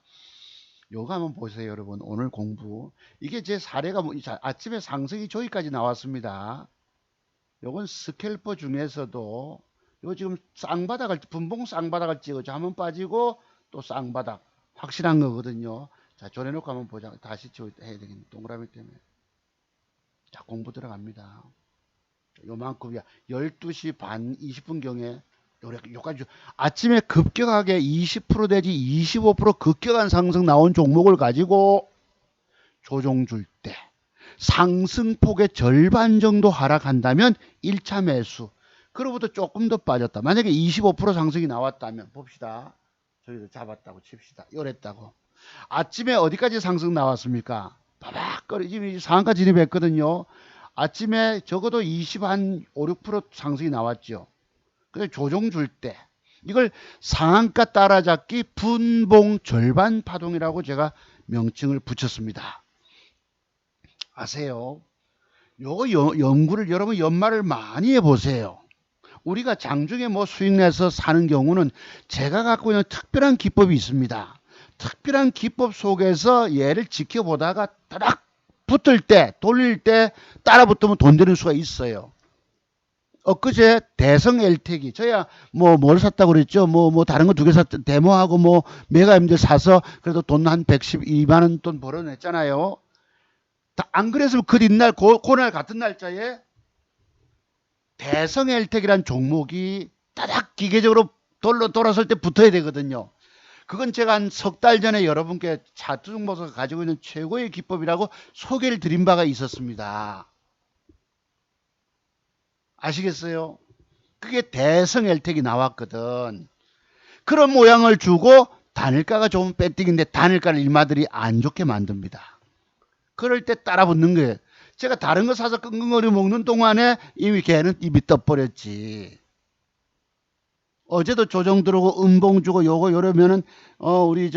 요거 한번 보세요, 여러분. 오늘 공부. 이게 제 사례가 아침에 상승이 저기까지 나왔습니다. 요건 스캘퍼 중에서도 요 지금 분봉 쌍바닥을 찍어줘. 한번 빠지고 또 쌍바닥. 확실한 거거든요. 자, 조내놓고 한번 보자. 다시 해야 되겠네. 동그라미 때문에. 자, 공부 들어갑니다. 요만큼이야. 12시 반 20분경에 요까지 아침에 급격하게 20% 내지 25% 급격한 상승 나온 종목을 가지고 조정 줄 때 상승폭의 절반 정도 하락한다면 1차 매수. 그로부터 조금 더 빠졌다. 만약에 25% 상승이 나왔다면 봅시다. 저희도 잡았다고 칩시다. 요랬다고. 아침에 어디까지 상승 나왔습니까? 바박거리 지금 상한가 진입했거든요. 아침에 적어도 20한 5, 6% 상승이 나왔죠. 근데 조정 줄 때 이걸 상한가 따라잡기 분봉 절반 파동이라고 제가 명칭을 붙였습니다. 아세요? 요거 연구를 여러분 연말을 많이 해보세요. 우리가 장중에 뭐 수익 내서 사는 경우는 제가 갖고 있는 특별한 기법이 있습니다. 특별한 기법 속에서 얘를 지켜보다가 따닥 붙을 때, 돌릴 때 따라 붙으면 돈 되는 수가 있어요. 엊그제 대성 엘텍이 저야 뭘 샀다고 그랬죠. 다른 거 2개 샀 데모하고 메가임들 사서 그래도 돈 한 112만 원 돈 벌어냈잖아요. 안 그랬으면 그 뒷날 그날 같은 날짜에 대성 엘텍이란 종목이 따닥 기계적으로 돌아설 때 붙어야 되거든요. 그건 제가 한 3달 전에 여러분께 차트 종목에서 가지고 있는 최고의 기법이라고 소개를 드린 바가 있었습니다. 아시겠어요? 그게 대성 엘텍이 나왔거든. 그런 모양을 주고 단일가가 좋은 배팅인데 단일가를 일마들이 안 좋게 만듭니다. 그럴 때 따라 붙는 거예요. 제가 다른 거 사서 끙끙거려 먹는 동안에 이미 걔는 입이 떠버렸지. 어제도 조정 들어오고 음봉 주고 요거 이러면은 우리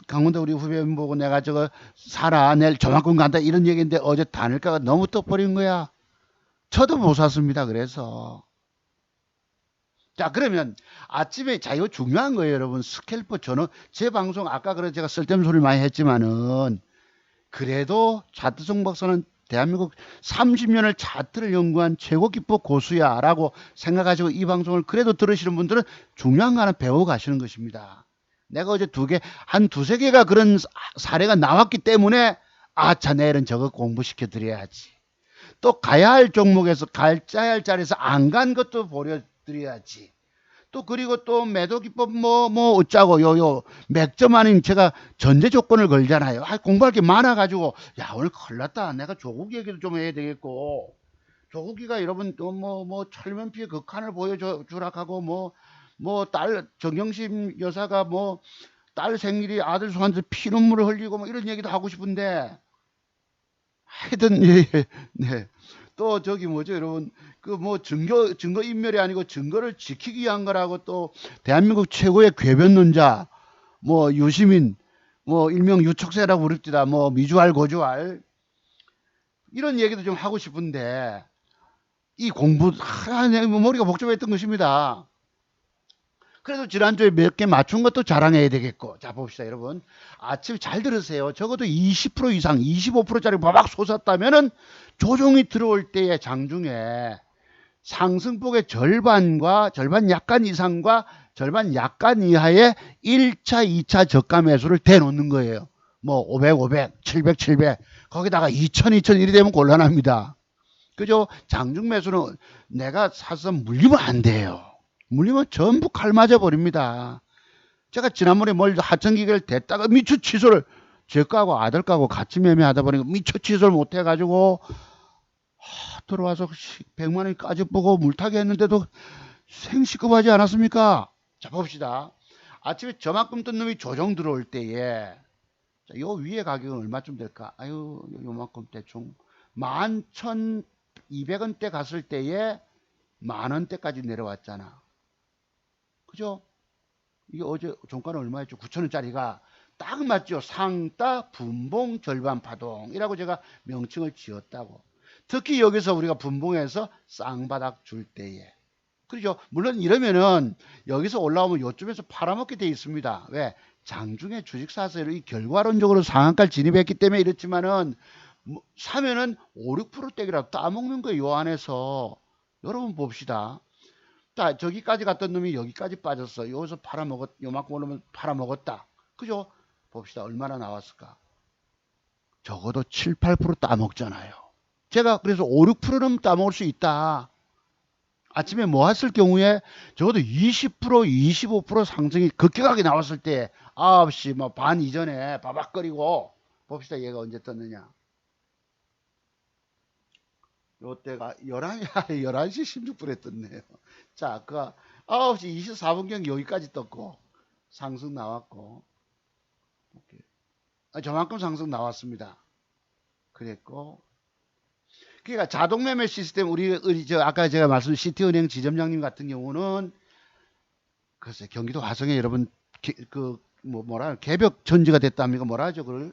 강원도 우리 후배님 보고 내가 저거 사라 내일 저만큼 간다 이런 얘기인데 어제 단일가가 너무 떠버린 거야. 저도 못 샀습니다. 그래서 자, 그러면 아침에 이거 중요한 거예요, 여러분. 스캘퍼 저는 제 방송 아까 그래 제가 쓸데없는 소리를 많이 했지만은 그래도 차트송 박사는 대한민국 30년을 차트를 연구한 최고 기법 고수야라고 생각하시고 이 방송을 그래도 들으시는 분들은 중요한 거 하나 배워 가시는 것입니다. 내가 어제 한 두세 개가 그런 사례가 나왔기 때문에 자, 내일은 저거 공부시켜 드려야지. 또 가야 할 종목에서 짜야 할 자리에서 안 간 것도 보여드려야지. 또 그리고 또 매도 기법 어쩌고 맥점 아닌 제가 전제 조건을 걸잖아요. 공부할 게 많아가지고 야 오늘 큰일 났다. 내가 조국 얘기도 좀 해야 되겠고 조국이가 여러분 또 철면피의 극한을 보여주라 하고 딸 정경심 여사가 딸 생일이 아들 소한테 피눈물을 흘리고 이런 얘기도 하고 싶은데 하여튼 네. 또 여러분 증거 인멸이 아니고 증거를 지키기 위한 거라고 또 대한민국 최고의 궤변론자 유시민 일명 유촉새라고 부릅니다. 미주알 고주알 이런 얘기도 좀 하고 싶은데 이 공부 머리가 복잡했던 것입니다. 그래도 지난주에 몇 개 맞춘 것도 자랑해야 되겠고. 자, 봅시다, 여러분. 아침 잘 들으세요. 적어도 20% 이상, 25%짜리 바박 솟았다면은 조정이 들어올 때의 장중에 상승폭의 절반과 절반 약간 이상과 절반 약간 이하의 1차, 2차 저가 매수를 대놓는 거예요. 뭐 500, 500, 700, 700 거기다가 2000, 2000 이리 되면 곤란합니다. 그죠? 장중 매수는 내가 사서 물리면 안 돼요. 물리면 전부 칼 맞아 버립니다. 제가 지난번에 뭘 하청기계를 댔다가 미처 취소를 제 거하고 아들 거하고 같이 매매하다 보니까 미처 취소를 못 해가지고 들어와서 100만 원 까짓보고 물타기 했는데도 생시급하지 않았습니까? 자, 봅시다. 아침에 저만큼 뜬 놈이 조정 들어올 때에 자, 요 위에 가격은 얼마쯤 될까? 아유, 요만큼 대충 11,200원대 갔을 때에 만원대까지 내려왔잖아. 그죠? 이게 어제 종가는 얼마였죠? 9,000원짜리가 딱 맞죠? 상따 분봉 절반 파동이라고 제가 명칭을 지었다고. 특히 여기서 우리가 분봉해서 쌍바닥 줄 때에. 그렇죠? 물론 이러면은 여기서 올라오면 요쯤에서 팔아먹게 돼 있습니다. 왜? 장중에 주식사서를 결과론적으로 상한가를 진입했기 때문에 이렇지만은 뭐 사면은 5, 6%대기라도 따먹는 거예요. 요 안에서. 여러분 봅시다. 자, 저기까지 갔던 놈이 여기까지 빠졌어. 여기서 팔아먹었, 요만큼 오르면 팔아먹었다. 그죠? 봅시다. 얼마나 나왔을까? 적어도 7, 8% 따먹잖아요. 제가 그래서 5, 6%는 따먹을 수 있다. 아침에 모았을 경우에 적어도 20%, 25% 상승이 급격하게 나왔을 때 9시 뭐 반 이전에 바박거리고 봅시다. 얘가 언제 떴느냐. 요때가 11시 16분에 떴네요. 자, 그 9시 24분경 여기까지 떴고 상승 나왔고 저만큼 상승 나왔습니다. 그랬고 그러니까 자동매매 시스템 우리 저 아까 제가 말씀 시티은행 지점장님 같은 경우는 글쎄 경기도 화성에 여러분 그 뭐라 개벽 전지가 됐답니까? 뭐라 하죠? 그걸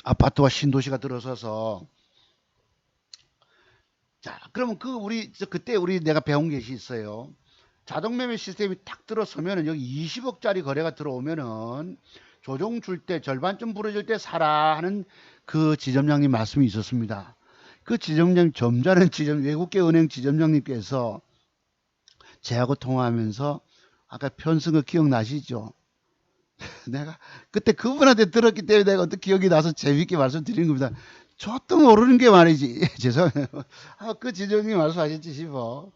아파트와 신도시가 들어서서 자, 그러면 그때 내가 배운 것이 있어요. 자동 매매 시스템이 탁 들어서면은 여기 20억짜리 거래가 들어오면은 조정 줄 때 절반쯤 부러질 때 사라 하는 그 지점장님 말씀이 있었습니다. 그 지점장 점잖은 외국계 은행 지점장님께서 제하고 통화하면서 아까 편승 거 기억나시죠? 내가 그때 그분한테 들었기 때문에 내가 어떻게 기억이 나서 재밌게 말씀드리는 겁니다. 저도 모르는 게 말이지. 죄송해요. 그 지점장님 말씀하셨지 싶어.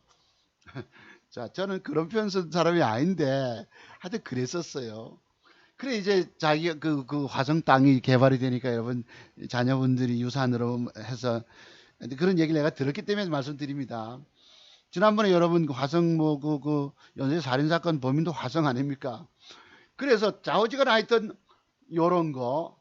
자, 저는 그런 편 쓴 사람이 아닌데 하여튼 그랬었어요. 그래 이제 자기 그 화성 땅이 개발이 되니까 여러분 자녀분들이 유산으로 해서 그런 얘기를 내가 들었기 때문에 말씀드립니다. 지난번에 여러분 화성 뭐 그 연쇄 살인 사건 범인도 화성 아닙니까? 그래서 좌우지간 하여튼 요런 거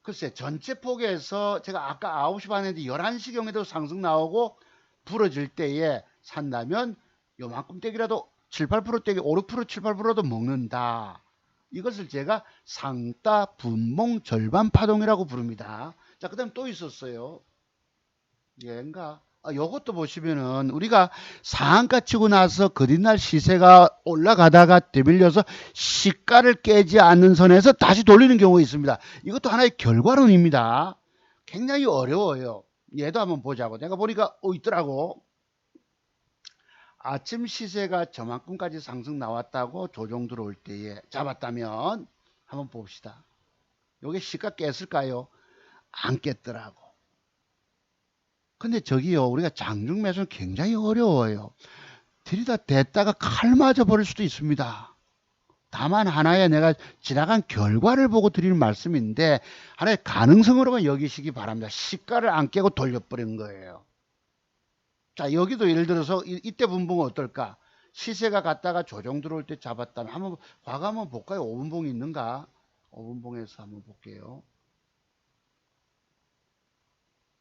글쎄 전체 폭에서 제가 아까 9시 반에 11시경에도 상승 나오고 부러질 때에 산다면 요만큼 떼기라도 7, 8% 떼기 5, 6% 7, 8%도 먹는다. 이것을 제가 상따 분봉 절반 파동이라고 부릅니다. 자, 그 다음 또 있었어요. 얘인가? 요것도 보시면은 우리가 상한가 치고 나서 그뒷날 시세가 올라가다가 되밀려서 시가를 깨지 않는 선에서 다시 돌리는 경우가 있습니다. 이것도 하나의 결과론입니다. 굉장히 어려워요. 얘도 한번 보자고. 내가 보니까 있더라고. 아침 시세가 저만큼까지 상승 나왔다고 조정 들어올 때에 잡았다면 한번 봅시다. 요게 시가 깼을까요? 안 깼더라고. 근데 저기요, 우리가 장중 매수는 굉장히 어려워요. 들이다 댔다가 칼 맞아 버릴 수도 있습니다. 다만 하나의 내가 지나간 결과를 보고 드리는 말씀인데 하나의 가능성으로만 여기시기 바랍니다. 시가를 안 깨고 돌려버린 거예요. 자, 여기도 예를 들어서 이때 분봉은 어떨까? 시세가 갔다가 조정 들어올 때 잡았다면 한번 과거 한번 볼까요? 5분봉이 있는가? 5분봉에서 한번 볼게요.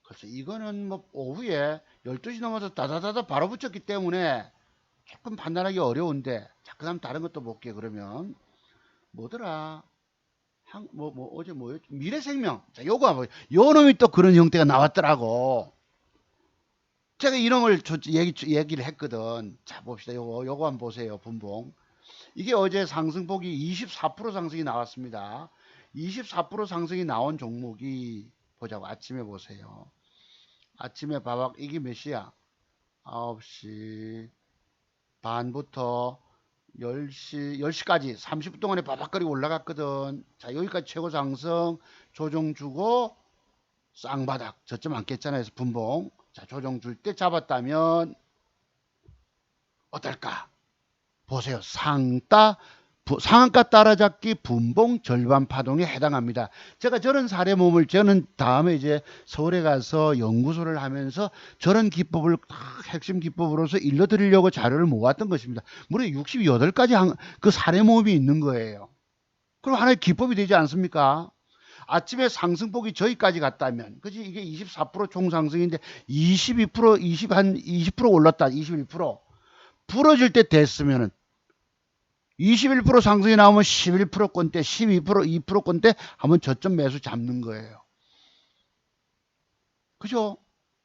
그래서 이거는 뭐 오후에 12시 넘어서 다다다다 바로 붙였기 때문에 조금 판단하기 어려운데 자, 그 다음 다른 것도 볼게요. 그러면 뭐더라? 어제 뭐였지? 미래생명. 자, 요거 한번 요 놈이 또 그런 형태가 나왔더라고. 제가 이런 걸 얘기를 했거든. 자, 봅시다. 요거 한번 보세요. 분봉. 이게 어제 상승폭이 24% 상승이 나왔습니다. 24% 상승이 나온 종목이 보자고. 아침에 보세요. 아침에 봐봐. 이게 몇 시야? 9시 반부터 10시까지 30분 동안에 바박거리고 올라갔거든. 자, 여기까지 최고 상승, 조정 주고, 쌍바닥. 저점 안 깼잖아요. 그래서 분봉. 자, 조정 줄 때 잡았다면, 어떨까? 보세요. 상한가 따라잡기 분봉 절반 파동에 해당합니다. 제가 저런 사례 몸을 저는 다음에 이제 서울에 가서 연구소를 하면서 저런 기법을 핵심 기법으로서 일러드리려고 자료를 모았던 것입니다. 무려 68가지 그 사례 모음이 있는 거예요. 그럼 하나의 기법이 되지 않습니까? 아침에 상승폭이 저기까지 갔다면, 그지? 이게 24% 총상승인데 20% 올랐다. 21%. 부러질 때 됐으면은 21% 상승이 나오면 11%권대, 12%, 2%권대 한번 저점 매수 잡는 거예요. 그죠?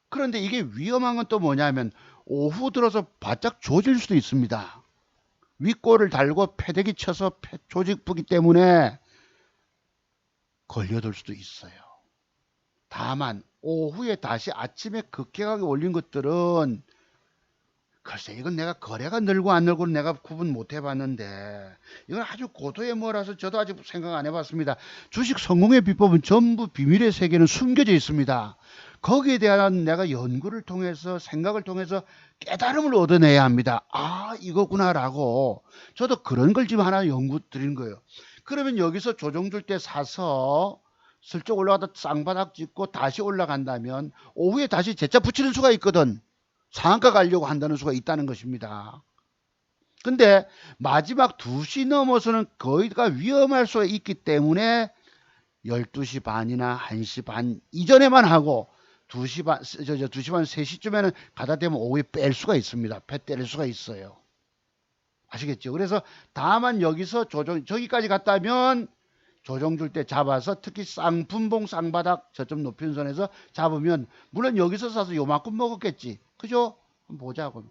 그런데 이게 위험한 건 또 뭐냐면 오후 들어서 바짝 조질 수도 있습니다. 윗골을 달고 패대기 쳐서 조직부기 때문에 걸려들 수도 있어요. 다만 오후에 다시 아침에 급격하게 올린 것들은 글쎄 이건 내가 거래가 늘고 안 늘고는 내가 구분 못 해봤는데 이건 아주 고도의 뭐라서 저도 아직 생각 안 해봤습니다. 주식 성공의 비법은 전부 비밀의 세계는 숨겨져 있습니다. 거기에 대한 내가 연구를 통해서 생각을 통해서 깨달음을 얻어내야 합니다. 아 이거구나라고 저도 그런 걸 지금 하나 연구 드리는 거예요. 그러면 여기서 조정 줄 때 사서 슬쩍 올라가다 쌍바닥 찍고 다시 올라간다면 오후에 다시 재차 붙이는 수가 있거든. 상한가 가려고 한다는 수가 있다는 것입니다. 근데 마지막 2시 넘어서는 거의가 위험할 수가 있기 때문에 12시 반이나 1시 반 이전에만 하고 2시 반, 2시 반, 3시쯤에는 가다 대면 오후에 뺄 수가 있습니다. 배 때릴 수가 있어요. 아시겠죠? 그래서 다만 여기서 저기까지 갔다면 조정 줄 때 잡아서 특히 쌍분봉 쌍바닥 저점 높이는 선에서 잡으면 물론 여기서 사서 요만큼 먹었겠지. 그죠? 한번 보자고.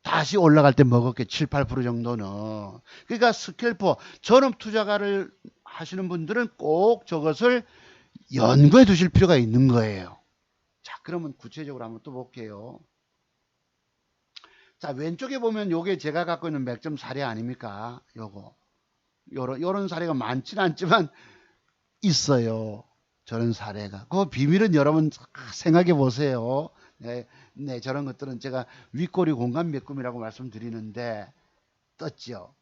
다시 올라갈 때 먹었겠지. 7, 8% 정도는. 그러니까 스캘퍼 전업 투자가를 하시는 분들은 꼭 저것을 연구해 두실 필요가 있는 거예요. 자, 그러면 구체적으로 한번 또 볼게요. 자, 왼쪽에 보면 요게 제가 갖고 있는 맥점 사례 아닙니까? 요런 사례가 많지는 않지만 있어요. 저런 사례가. 그 비밀은 여러분 생각해 보세요. 네, 저런 것들은 제가 윗꼬리 공간 메꿈이라고 말씀드리는데 떴죠.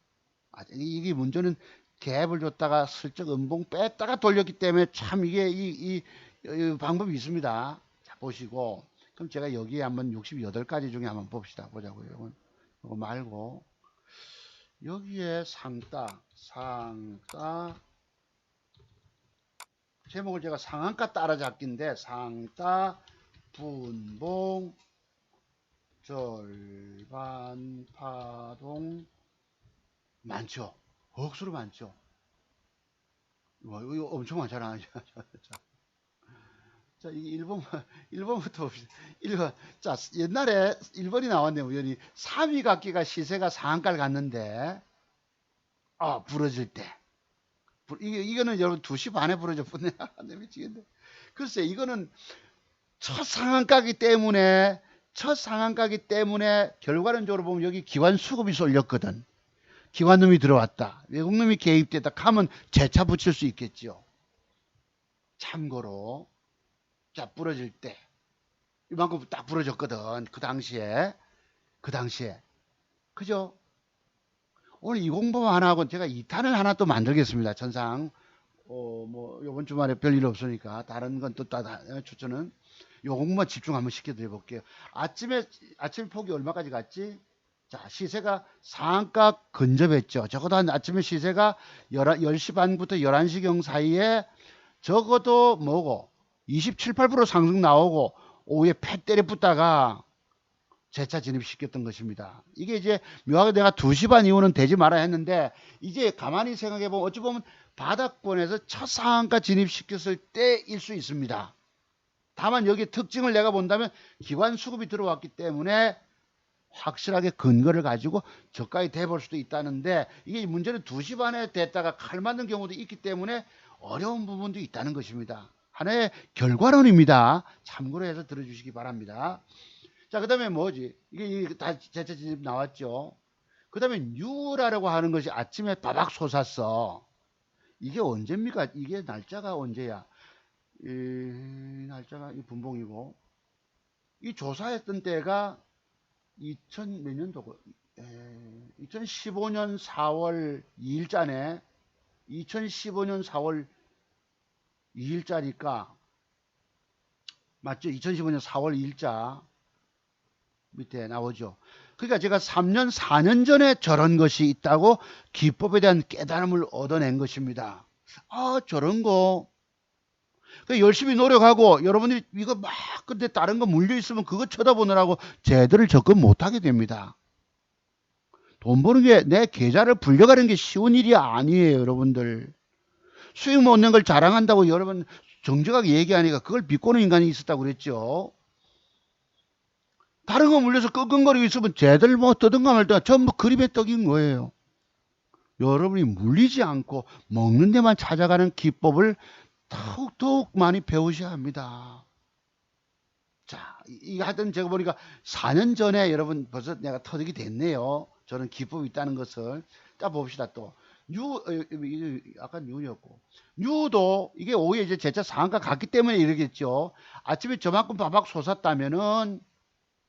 이게 문제는 갭을 줬다가 슬쩍 음봉 뺐다가 돌렸기 때문에 참 이게 이 방법이 있습니다. 자, 보시고. 그럼 제가 여기에 한번 68가지 중에 한번 봅시다. 보자고요. 이거 말고. 여기에 상따 제목을 제가 상한가 따라잡기인데 상따 분봉 절반 파동 많죠. 억수로 많죠. 이거 엄청 많잖아. 자, 이게 1번부터 봅시다. 1번. 자, 옛날에 1번이 나왔네요. 우연히 3위 갖기가 시세가 상한가를 갔는데, 부러질 때. 이거는 여러분 2시 반에 부러져 붙네. 내 미치겠네. 글쎄, 이거는 첫 상한가기 때문에 결과론적으로 보면 여기 기관 수급이 쏠렸거든. 기관놈이 들어왔다. 외국놈이 개입됐다. 하면 재차 붙일 수 있겠죠. 참고로 자 부러질 때 이만큼 딱 부러졌거든. 그 당시에 그죠? 오늘 이 공부 하나 하고 제가 2탄을 하나 또 만들겠습니다. 전상 뭐 요번 주말에 별일 없으니까 다른 건 또 추천은 요 공부만 집중 한번 시켜드려 볼게요. 아침 폭이 얼마까지 갔지? 자, 시세가 상한가 근접했죠. 적어도 아침에 시세가 10시 반부터 11시경 사이에 적어도 뭐고 27, 8% 상승 나오고 오후에 패 때려 붙다가 재차 진입시켰던 것입니다. 이게 이제 묘하게 내가 2시 반 이후는 되지 말아야 했는데 이제 가만히 생각해 보면 어찌 보면 바닥권에서 첫 상한가 진입시켰을 때일 수 있습니다. 다만 여기 특징을 내가 본다면 기관 수급이 들어왔기 때문에 확실하게 근거를 가지고 저가에 돼볼 수도 있다는데, 이게 문제는 2시 반에 됐다가 칼 맞는 경우도 있기 때문에 어려운 부분도 있다는 것입니다. 하나의 결과론입니다. 참고로 해서 들어주시기 바랍니다. 자, 그 다음에 뭐지? 이게 다 제차 진입 나왔죠. 그 다음에 뉴라라고 하는 것이 아침에 바박 솟았어. 이게 언제입니까? 이게 날짜가 언제야? 이 날짜가 이 분봉이고, 이 조사했던 때가 2000 몇 년도고, 2015년 4월 2일자네. 2015년 4월 2일자니까 맞죠? 2015년 4월 2일자 밑에 나오죠. 그러니까 제가 3년 4년 전에 저런 것이 있다고 기법에 대한 깨달음을 얻어낸 것입니다. 아, 저런 거 열심히 노력하고, 여러분들이 이거 막 근데 다른 거 물려 있으면 그거 쳐다보느라고 제대로 접근 못하게 됩니다. 돈 버는 게 내 계좌를 불려가는 게 쉬운 일이 아니에요. 여러분들 수익 못 낸 걸 자랑한다고 여러분 정직하게 얘기하니까 그걸 비꼬는 인간이 있었다고 그랬죠. 다른 거 물려서 끙끙거리고 있으면 쟤들 뭐 떠든가 말든가 전부 그림의 떡인 거예요. 여러분이 물리지 않고 먹는 데만 찾아가는 기법을 더욱 많이 배우셔야 합니다. 자, 이거 하여튼 제가 보니까 4년 전에 여러분 벌써 내가 터득이 됐네요. 저는 기법이 있다는 것을. 자, 봅시다. 또 아까 뉴였고, 뉴도 이게 오후에 이제 제차 상한가 갔기 때문에 이러겠죠. 아침에 저만큼 바박 솟았다면은,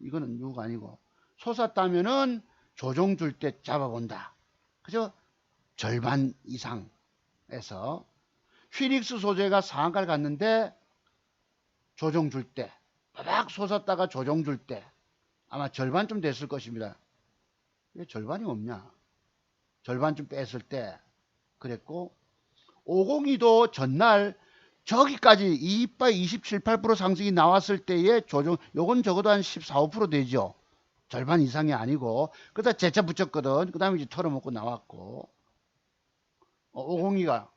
이거는 뉴가 아니고, 솟았다면은 조정 줄 때 잡아본다. 그죠? 절반 이상에서 휘닉스 소재가 상한가를 갔는데 조정 줄 때, 바박 솟았다가 조정 줄 때 아마 절반쯤 됐을 것입니다. 왜 절반이 없냐? 절반쯤 뺐을 때 그랬고, 502도 전날 저기까지 27, 8% 상승이 나왔을 때의 조정, 요건 적어도 한 14, 5% 되죠. 절반 이상이 아니고. 그러다 재차 붙였거든. 그 다음에 이제 털어먹고 나왔고. 502가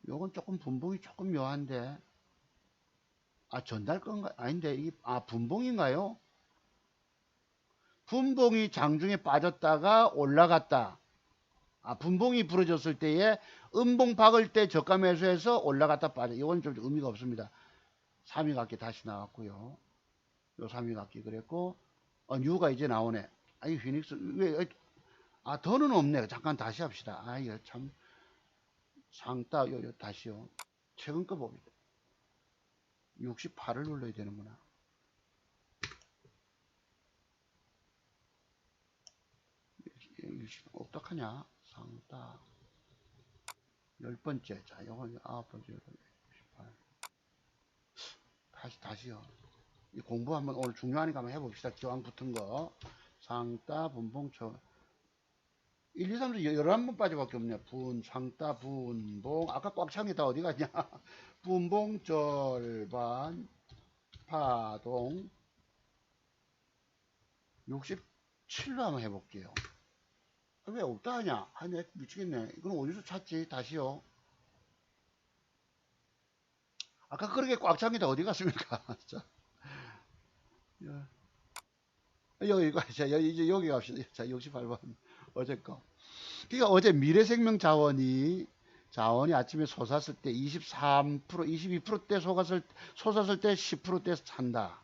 요건 조금 분봉이 조금 묘한데, 아, 전달 건가? 아닌데, 이게, 분봉인가요? 분봉이 장중에 빠졌다가 올라갔다. 분봉이 부러졌을 때에 음봉 박을 때 저가 매수해서 올라갔다 빠져. 이건 좀 의미가 없습니다. 3위각기 다시 나왔고요. 요 3위각기 그랬고, 뉴가 이제 나오네. 이 휘닉스, 왜, 더는 없네. 잠깐 다시 합시다. 이거 참, 상따, 다시요. 최근 거 봅니다. 68을 눌러야 되는구나. 어떡하냐? 상따. 10번째. 자, 요건 9번째. 68. 다시요. 이 공부 한번 오늘 중요하니까 한번 해봅시다. 기왕 붙은 거. 상따, 분봉, 1, 2, 3, 4, 11번 빠져밖에 없네. 상따, 분봉. 아까 꽉 찬 게 다 어디 갔냐? 분봉, 절반, 파동. 67로 한번 해볼게요. 왜 없다 하냐? 내 미치겠네. 이건 어디서 찾지? 다시요. 아까 그렇게 꽉 찬 게 다 어디 갔습니까? 여기 이제 여기 갑시다. 자, 68번. 어제 거. 그러니까 어제 미래생명 자원이 아침에 솟았을 때 23%, 22%대 솟았을 때 10%대 산다.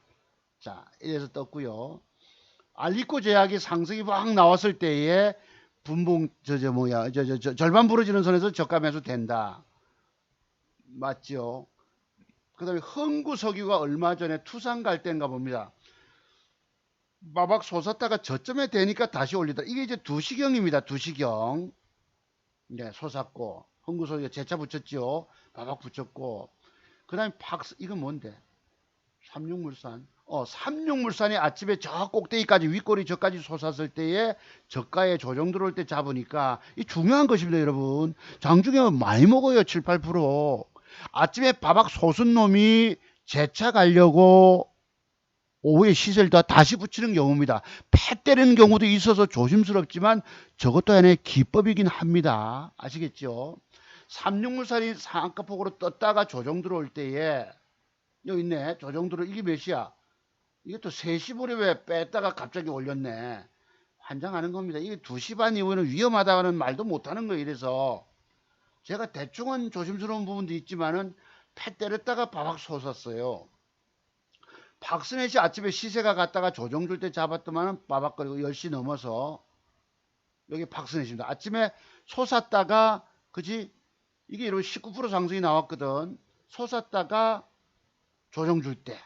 자, 이래서 떴고요. 알리코 제약이 상승이 확 나왔을 때에 분봉 절반 부러지는 선에서 저가 매수 된다. 맞죠? 그다음에 흥구석유가 얼마 전에 투상 갈 때인가 봅니다. 마박 솟았다가 저점에 되니까 다시 올리다. 이게 이제 2시경입니다. 2시경. 네, 솟았고, 흥구석유가 재차 붙였죠. 마박 붙였고, 그 다음에 이건 뭔데? 삼육물산. 삼육물산이 아침에 저 꼭대기까지 윗꼬리 저까지 솟았을 때에 저가에 조정 들어올 때 잡으니까 이 중요한 것입니다, 여러분. 장중에 많이 먹어요, 7, 8%. 아침에 바박 솟은 놈이 재차 가려고 오후에 시세를 다시 붙이는 경우입니다. 패 때리는 경우도 있어서 조심스럽지만 저것도 하나의 기법이긴 합니다. 아시겠죠? 삼육물산이 상한가 폭으로 떴다가 조정 들어올 때에 여기 있네. 조정도로 이게 몇이야? 이게 또 3시 무렵에 뺐다가 갑자기 올렸네. 환장하는 겁니다. 이게 2시 반 이후에는 위험하다는 말도 못하는 거예요. 이래서 제가 대충은 조심스러운 부분도 있지만은 패 때렸다가 바박 솟았어요. 박스넷이 아침에 시세가 갔다가 조정 줄 때 잡았더만은 바박거리고 10시 넘어서 여기 박스넷입니다. 아침에 솟았다가 그지 이게 이런 19% 상승이 나왔거든. 솟았다가 조정 줄 때.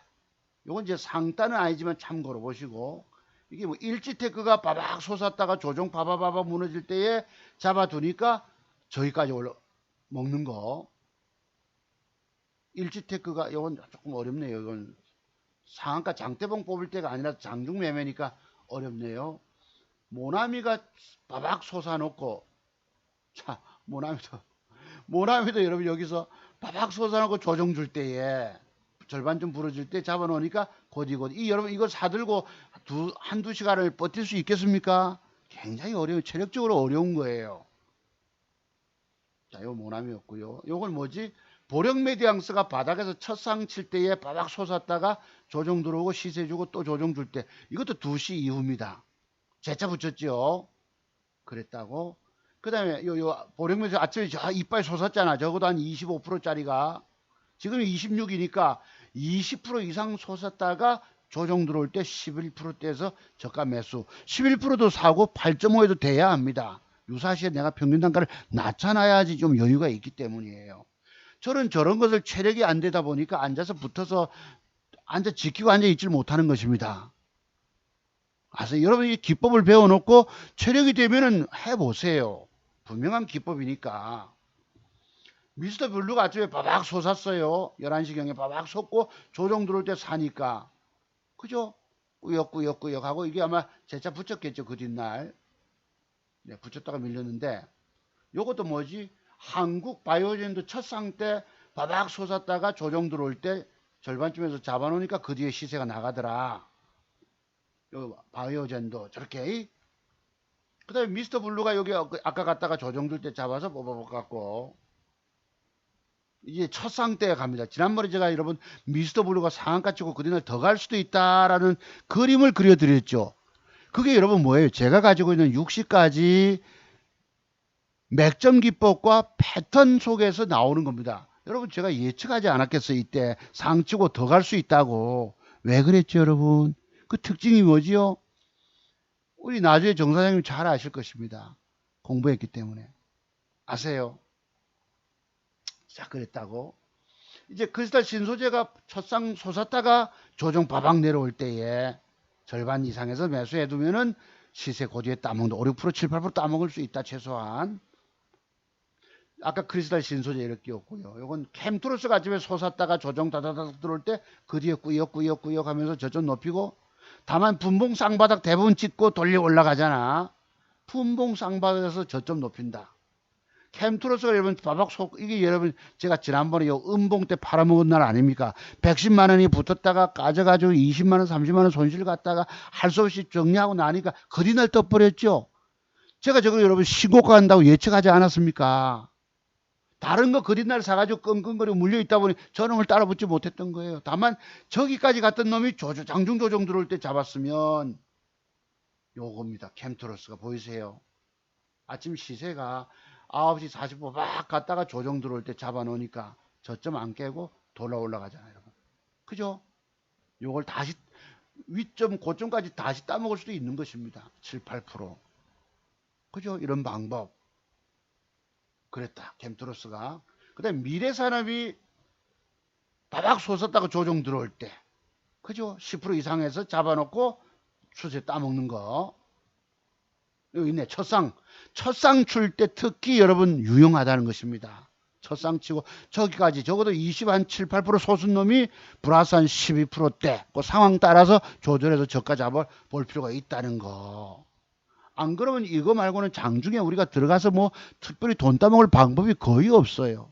요건 이제 상단은 아니지만 참고로 보시고 이게 뭐 일지테크가 바박 솟았다가 조정 바바바바 무너질 때에 잡아두니까 저기까지 올라 먹는 거. 일지테크가 요건 조금 어렵네요. 이건 상한가 장대봉 뽑을 때가 아니라 장중 매매니까 어렵네요. 모나미가 바박 솟아놓고 자 모나미도 여러분 여기서 바박 솟아놓고 조정 줄 때에 절반 좀 부러질 때 잡아놓으니까 곧이곧 이 여러분 이거 사들고 한두 시간을 버틸 수 있겠습니까? 굉장히 어려운 체력적으로 어려운 거예요. 자, 요 모나미였고요. 요건 뭐지? 보령 메디앙스가 바닥에서 첫 상 칠 때에 바닥 솟았다가 조정 들어오고 시세 주고 또 조정 줄 때 이것도 2시 이후입니다. 재차 붙였죠. 그랬다고. 그 다음에 요 보령 메디앙스 아침에 이빨 솟았잖아. 적어도 한 25%짜리가 지금 26이니까 20% 이상 솟았다가 조정 들어올 때 11%대에서 저가 매수 11%도 사고 8.5에도 돼야 합니다. 유사시에 내가 평균 단가를 낮춰놔야지 좀 여유가 있기 때문이에요. 저는 저런 것을 체력이 안 되다 보니까 앉아서 붙어서 지키고 앉아 있질 못하는 것입니다. 그래서 여러분이 기법을 배워놓고 체력이 되면은 해보세요. 분명한 기법이니까. 미스터 블루가 아침에 바박 솟았어요. 11시경에 바박 솟고 조정 들어올 때 사니까. 그죠? 꾸역꾸역 하고 이게 아마 재차 붙였겠죠. 그 뒷날. 네, 붙였다가 밀렸는데 요것도 뭐지? 한국 바이오젠도 첫 상 때 바박 솟았다가 조정 들어올 때 절반쯤에서 잡아놓으니까 그 뒤에 시세가 나가더라. 요 바이오젠도 저렇게. 그 다음에 미스터 블루가 여기 아까 갔다가 조정 들 때 잡아서 뽑아갖고 이제 첫 상 때 갑니다. 지난번에 제가 여러분 미스터 블루가 상한가 치고 그 뒤날 더 갈 수도 있다라는 그림을 그려드렸죠. 그게 여러분 뭐예요? 제가 가지고 있는 60가지 맥점 기법과 패턴 속에서 나오는 겁니다. 여러분 제가 예측하지 않았겠어요. 이때 상치고 더 갈 수 있다고. 왜 그랬죠 여러분? 그 특징이 뭐지요? 우리 나중에 정 사장님 잘 아실 것입니다. 공부했기 때문에. 아세요? 자 그랬다고. 이제 크리스탈 신소재가 첫상 솟았다가 조정 바박 내려올 때에 절반 이상에서 매수해두면은 시세 고지에 따먹는 5, 6%, 7, 8% 따먹을 수 있다 최소한. 아까 크리스탈 신소재 이렇게 였고요. 요건 캠트로스가 아침에 솟았다가 조정 다다닥 들어올 때 그 뒤에 꾸역꾸역 하면서 저점 높이고 다만 분봉 쌍바닥 대부분 찍고 돌려 올라가잖아. 분봉 쌍바닥에서 저점 높인다. 캠트로스가 여러분 바박 속 이게 여러분 제가 지난번에 요 음봉 때 팔아먹은 날 아닙니까? 110만 원이 붙었다가 까져가지고 20만 원 30만 원 손실 갔다가 할 수 없이 정리하고 나니까 그 뒤날 떠버렸죠. 제가 저거 여러분 신고가 한다고 예측하지 않았습니까? 다른 거 그린날 사가지고 끙끙거리고 물려있다 보니 저놈을 따라붙지 못했던 거예요. 다만 저기까지 갔던 놈이 장중 조정 들어올 때 잡았으면 요겁니다. 캠트로스가 보이세요? 아침 시세가 9시 40분 막 갔다가 조정 들어올 때 잡아놓으니까 저점 안 깨고 돌아 올라가잖아요. 여러분. 그죠? 요걸 다시 위점 고점까지 다시 따먹을 수도 있는 것입니다. 7, 8%. 그죠? 이런 방법. 그랬다. 캠트로스가. 그 다음에 미래산업이 바박 솟았다가 조정 들어올 때. 그죠? 10% 이상에서 잡아놓고 수세 따먹는 거. 여기 있네. 첫상 출 때 특히 여러분 유용하다는 것입니다. 첫상 치고 저기까지 적어도 20, 한 7, 8% 솟은 놈이 플러스 한 12%대. 그 상황 따라서 조절해서 저가 잡아 볼 필요가 있다는 거. 안 그러면 이거 말고는 장중에 우리가 들어가서 뭐 특별히 돈 따먹을 방법이 거의 없어요.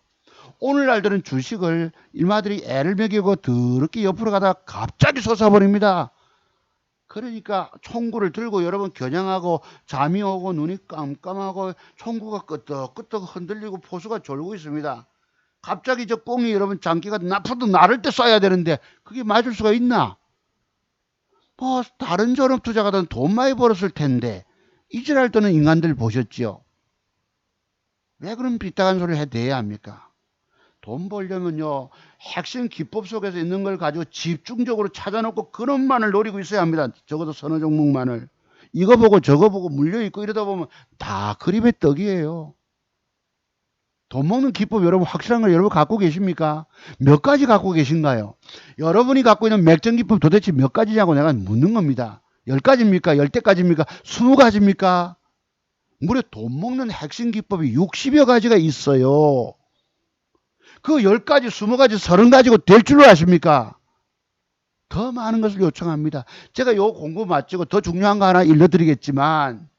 오늘날들은 주식을 일마들이 애를 먹이고 더럽게 옆으로 가다가 갑자기 솟아버립니다. 그러니까 총구를 들고 여러분 겨냥하고 잠이 오고 눈이 깜깜하고 총구가 끄떡끄떡 흔들리고 포수가 졸고 있습니다. 갑자기 저 꽁이 여러분 장기가 나쁘도 나를 때 쏴야 되는데 그게 맞을 수가 있나? 뭐 다른 전업 투자가든 돈 많이 벌었을 텐데 이질할 때는 인간들 보셨지요? 왜 그런 빗다간 소리를 해대야 합니까? 돈 벌려면요 핵심 기법 속에서 있는 걸 가지고 집중적으로 찾아놓고 그것만을 노리고 있어야 합니다. 적어도 서너 종목만을. 이거 보고 저거 보고 물려있고 이러다 보면 다 그림의 떡이에요. 돈 먹는 기법 여러분 확실한 걸 여러분 갖고 계십니까? 몇 가지 갖고 계신가요? 여러분이 갖고 있는 맥전 기법 도대체 몇 가지냐고 내가 묻는 겁니다. 10가지입니까? 10대까지입니까? 20가지입니까? 무려 돈 먹는 핵심 기법이 60여 가지가 있어요. 그 10가지, 20가지, 30가지고 될 줄로 아십니까? 더 많은 것을 요청합니다. 제가 요 공부 마치고 더 중요한 거 하나 일러드리겠지만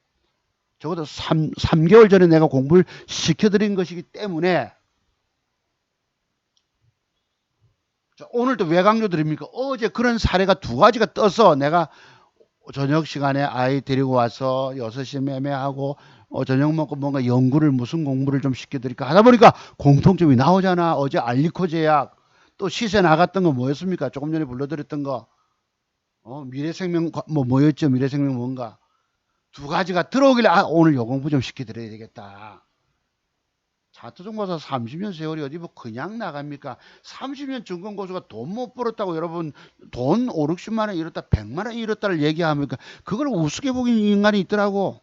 적어도 3개월 전에 내가 공부를 시켜드린 것이기 때문에 오늘도 왜 강조드립니까? 어제 그런 사례가 2가지가 떠서 내가 저녁 시간에 아이 데리고 와서 6시에 매매하고 저녁 먹고 뭔가 연구를 무슨 공부를 좀 시켜드릴까 하다 보니까 공통점이 나오잖아. 어제 알리코 제약 또 시세 나갔던 거 뭐였습니까? 조금 전에 불러드렸던 거 미래생명 뭐였죠? 미래생명 뭔가 2가지가 들어오길래 오늘 요 공부 좀 시켜드려야 되겠다. 차트종마사 30년 세월이 어디 뭐 그냥 나갑니까? 30년 증권고수가 돈 못 벌었다고 여러분 돈 5, 60만 원 잃었다 100만 원 잃었다를 얘기합니까? 그걸 우습게 보긴 인간이 있더라고.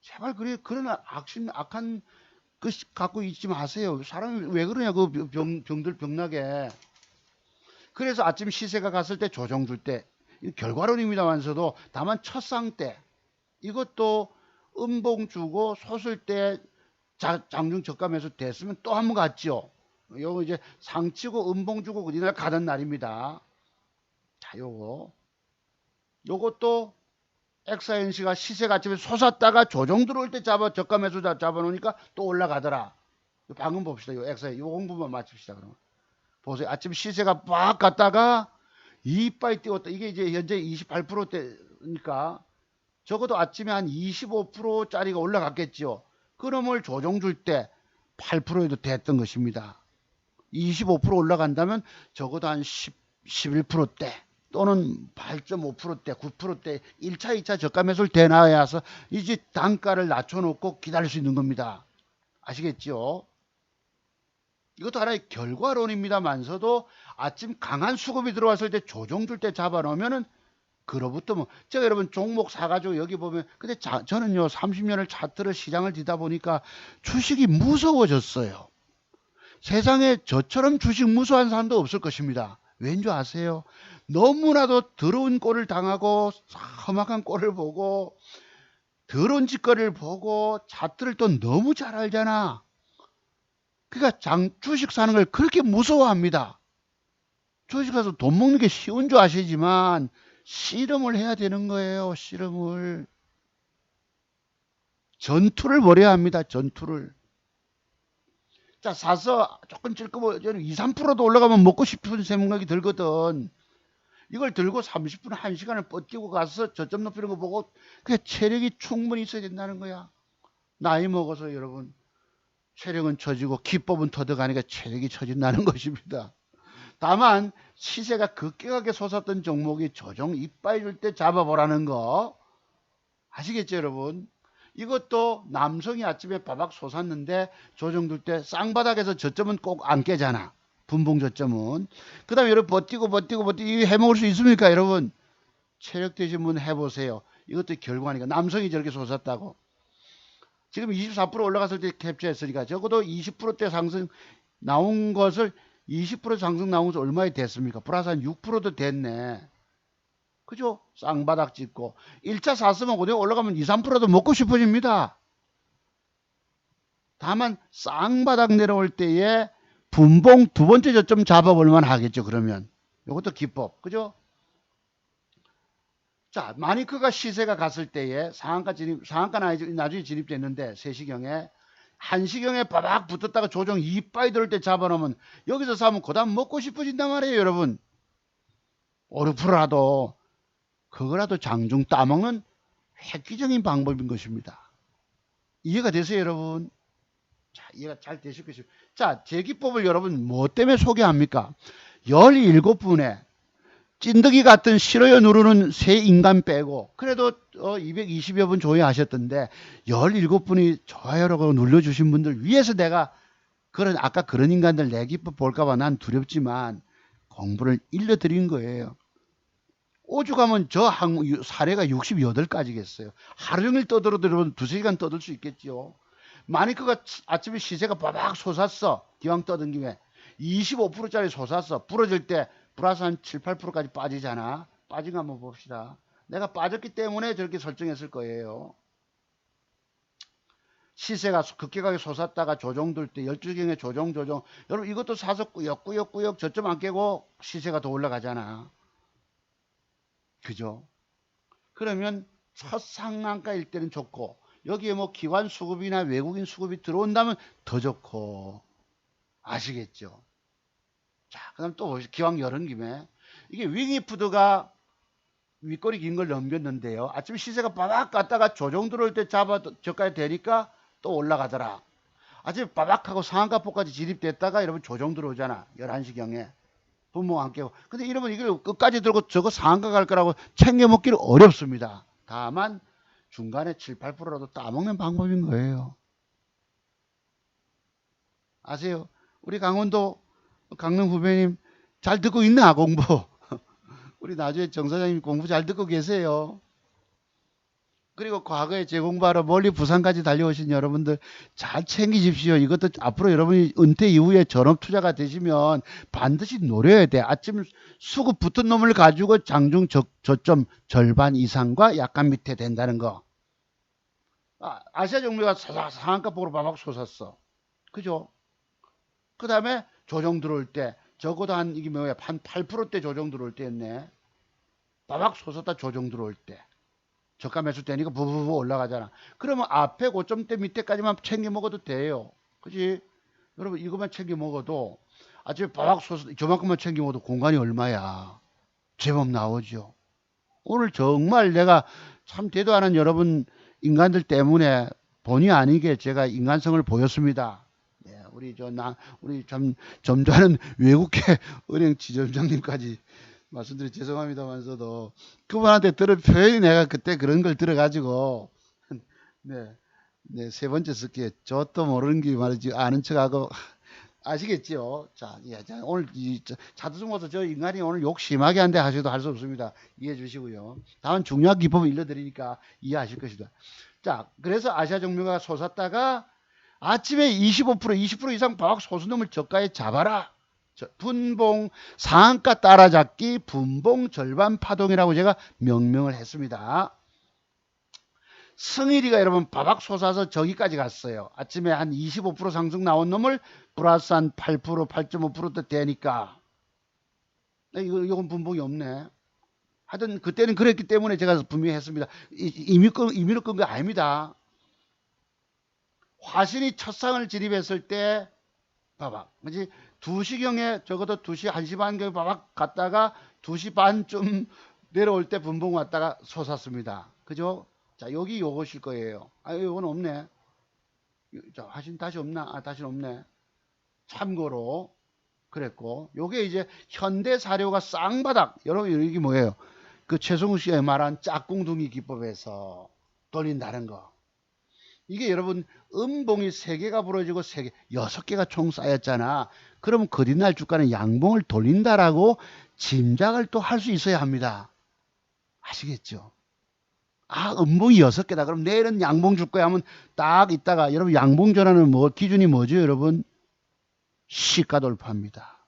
제발 그런 악한 그 갖고 있지 마세요. 사람이 왜 그러냐 그 병들 병나게. 그래서 아침 시세가 갔을 때 조정 줄 때 결과론입니다만서도 다만 첫 상 때 이것도 음봉 주고 솟을 때 장중 저가 매수 됐으면 또 한 번 갔죠. 요거 이제 상치고 음봉 주고 그날 가던 날입니다. 자, 요것도 엑사엔시가 시세가 아침에 솟았다가 조정 들어올 때 저가 매수 잡아놓으니까 또 올라가더라. 방금 봅시다. 요 엑사엔 요 공부만 맞춥시다. 그러면 보세요. 아침 시세가 막 갔다가 이빠이 띄웠다. 이게 이제 현재 28%대니까 적어도 아침에 한 25%짜리가 올라갔겠죠. 그놈을 조정 줄 때 8%에도 됐던 것입니다. 25% 올라간다면 적어도 한 11%대 또는 8.5%대, 9%대 1차, 2차 저가 매수를 대놔야서 이제 단가를 낮춰놓고 기다릴 수 있는 겁니다. 아시겠죠? 이것도 하나의 결과론입니다만서도 아침 강한 수급이 들어왔을 때 조정 줄 때 잡아놓으면은 그로부터 뭐 제가 여러분 종목 사가지고 여기 보면 근데 저는요 30년을 차트를 시장을 뒤다 보니까 주식이 무서워졌어요. 세상에 저처럼 주식 무서워하는 사람도 없을 것입니다. 왠지 아세요? 너무나도 더러운 꼴을 당하고 험악한 꼴을 보고 더러운 짓거리를 보고 차트를 또 너무 잘 알잖아. 그러니까 주식 사는 걸 그렇게 무서워합니다. 주식 사서 돈 먹는 게 쉬운 줄 아시지만 씨름을 해야 되는 거예요. 씨름을. 전투를 벌여야 합니다. 전투를. 자, 사서 조금 찔끔 2, 3%도 올라가면 먹고 싶은 생각이 들거든. 이걸 들고 30분, 1시간을 뻗기고 가서 저점 높이는 거 보고 그 체력이 충분히 있어야 된다는 거야. 나이 먹어서 여러분 체력은 처지고 기법은 터득하니까 체력이 처진다는 것입니다. 다만 시세가 급격하게 솟았던 종목이 조정 이빠이 줄 때 잡아보라는 거 아시겠죠 여러분? 이것도 남성이 아침에 바박 솟았는데 조정 줄 때 쌍바닥에서 저점은 꼭 안 깨잖아. 분봉 저점은. 그 다음에 여러분 버티고 이거 해먹을 수 있습니까 여러분? 체력 되신 분 해보세요. 이것도 결과니까 남성이 저렇게 솟았다고. 지금 24% 올라갔을 때 캡처했으니까 적어도 20%대 상승 나온 것을 20% 상승 나온 것이 얼마에 됐습니까? 플러스 한 6%도 됐네. 그죠? 쌍바닥 찍고 1차 샀으면 그대로 올라가면 2, 3%도 먹고 싶어집니다. 다만 쌍바닥 내려올 때에 분봉 2번째 저점 잡아볼만 하겠죠. 그러면 이것도 기법. 그죠? 자, 마니크가 시세가 갔을 때에 상한가 나중에 진입됐는데 3시경에 1시경에 바닥 붙었다가 조정 이빠이 들을 때 잡아놓으면 여기서 사면 그 다음 먹고 싶어진단 말이에요 여러분. 5, 6%라도 그거라도 장중 따먹는 획기적인 방법인 것입니다. 이해가 되세요 여러분? 자, 이해가 잘 되실 것입니다. 자, 제 기법을 여러분 뭐 때문에 소개합니까? 17분에 찐득이 같은 싫어요 누르는 세 인간 빼고 그래도 220여 분 조회하셨던데 17분이 좋아요라고 눌러주신 분들 위해서 내가 아까 그런 인간들 내 기법 볼까봐 난 두렵지만 공부를 일러드린 거예요. 오죽하면 저 사례가 68가지겠어요. 하루 종일 떠들어도 두세 시간 떠들 수 있겠죠. 만약 그가 아침에 시세가 바박 솟았어. 기왕 떠든 김에 25%짜리 솟았어. 부러질 때 플러스 한 7, 8%까지 빠지잖아. 빠진 거 한번 봅시다. 내가 빠졌기 때문에 저렇게 설정했을 거예요. 시세가 급격하게 솟았다가 조정될 때 12경에 조정. 여러분 이것도 사서 꾸역꾸역 저점 안 깨고 시세가 더 올라가잖아. 그죠? 그러면 첫 상한가일 때는 좋고 여기에 뭐 기관 수급이나 외국인 수급이 들어온다면 더 좋고 아시겠죠? 자, 그다음 또 기왕 열은 김에 이게 윙이푸드가 윗꼬리 긴 걸 넘겼는데요. 아침 시세가 바박 갔다가 조정 들어올 때 잡아 저까지 되니까 또 올라가더라. 아침에 바박하고 상한가폭까지 진입됐다가 여러분 조정 들어오잖아. 11시경에. 분모 안 깨고. 근데 이러면 이걸 끝까지 들고 저거 상한가 갈 거라고 챙겨 먹기는 어렵습니다. 다만 중간에 7, 8%라도 따먹는 방법인 거예요. 아세요? 우리 강원도 강릉 후배님 잘 듣고 있나 공부? 우리 나중에 정 사장님 공부 잘 듣고 계세요. 그리고 과거에 제 공부하러 멀리 부산까지 달려오신 여러분들 잘 챙기십시오. 이것도 앞으로 여러분이 은퇴 이후에 전업 투자가 되시면 반드시 노려야 돼. 아침 수급 붙은 놈을 가지고 장중 저점 절반 이상과 약간 밑에 된다는 거. 아시아 종묘가 상한가 보러 바박 솟았어. 그죠? 그 다음에 조정 들어올 때 적어도 이게 뭐야 한 8%대 조정 들어올 때였네. 바박 솟았다 조정 들어올 때. 저가 매수 되니까 부부부 올라가잖아. 그러면 앞에 고점대 밑에까지만 챙겨 먹어도 돼요. 그지? 여러분 이것만 챙겨 먹어도 아침에 바박 솟아 저만큼만 챙겨 먹어도 공간이 얼마야. 제법 나오죠. 오늘 정말 내가 참 대도하는 여러분 인간들 때문에 본의 아니게 제가 인간성을 보였습니다. 네, 우리 참 점잖은 외국계 은행 지점장님까지 말씀드리 죄송합니다만서도 그분한테 들은 표현이 내가 그때 그런 걸 들어가지고 네, 세 번째 쓸게 저도 모르는 게 말이지 아는 척하고 아시겠죠? 자, 오늘 차트중에서 저 인간이 오늘 욕 심하게 한데 하셔도 할 수 없습니다. 이해해 주시고요. 다음 중요한 기법을 일러드리니까 이해하실 것이다. 자, 그래서 아시아 종묘가 솟았다가 아침에 25%, 20% 이상 바닥 소수놈을 저가에 잡아라. 분봉 상한가 따라잡기 분봉 절반 파동이라고 제가 명명을 했습니다. 승일이가 여러분 바박 솟아서 저기까지 갔어요. 아침에 한 25% 상승 나온 놈을 플러스 한 8%, 8.5%도 되니까 이건 분봉이 없네. 하여튼 그때는 그랬기 때문에 제가 분명히 했습니다. 임의로 끈 거 아닙니다. 화신이 첫 상을 진입했을 때 봐봐. 그지 2시경에 적어도 2시, 1시 반경에 바박 갔다가 2시 반쯤 내려올 때 분봉 왔다가 솟았습니다. 그죠? 자, 여기 요것일 거예요. 요건 없네. 자, 화신 다시 없나? 다시 없네. 참고로 그랬고, 요게 이제 현대사료가 쌍바닥. 여러분, 이게 뭐예요? 그 최성우 씨가 말한 짝꿍둥이 기법에서 돌린다는 거. 이게 여러분 음봉이 3개가 부러지고 3개, 6개가 총 쌓였잖아. 그러면 그뒷날 주가는 양봉을 돌린다라고 짐작을 또 할 수 있어야 합니다. 아시겠죠? 음봉이 6개다. 그럼 내일은 양봉 줄 거야 하면 딱 있다가 여러분 양봉 전환은 기준이 뭐죠, 여러분? 시가 돌파입니다.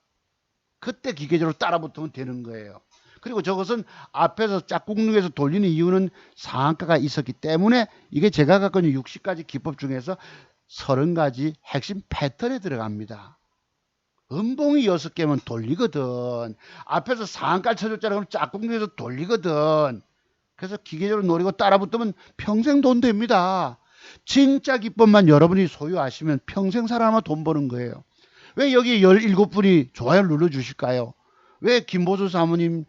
그때 기계적으로 따라붙으면 되는 거예요. 그리고 저것은 앞에서 짝꿍에서 돌리는 이유는 상한가가 있었기 때문에 이게 제가 갖고 있는 60가지 기법 중에서 30가지 핵심 패턴에 들어갑니다. 음봉이 6개면 돌리거든. 앞에서 상한가를 쳐줬잖아. 그럼 짝꿍에서 돌리거든. 그래서 기계적으로 노리고 따라붙으면 평생 돈 됩니다. 진짜 기법만 여러분이 소유하시면 평생 살아남아 돈 버는 거예요. 왜 여기 17분이 좋아요를 눌러주실까요? 왜 김보수 사모님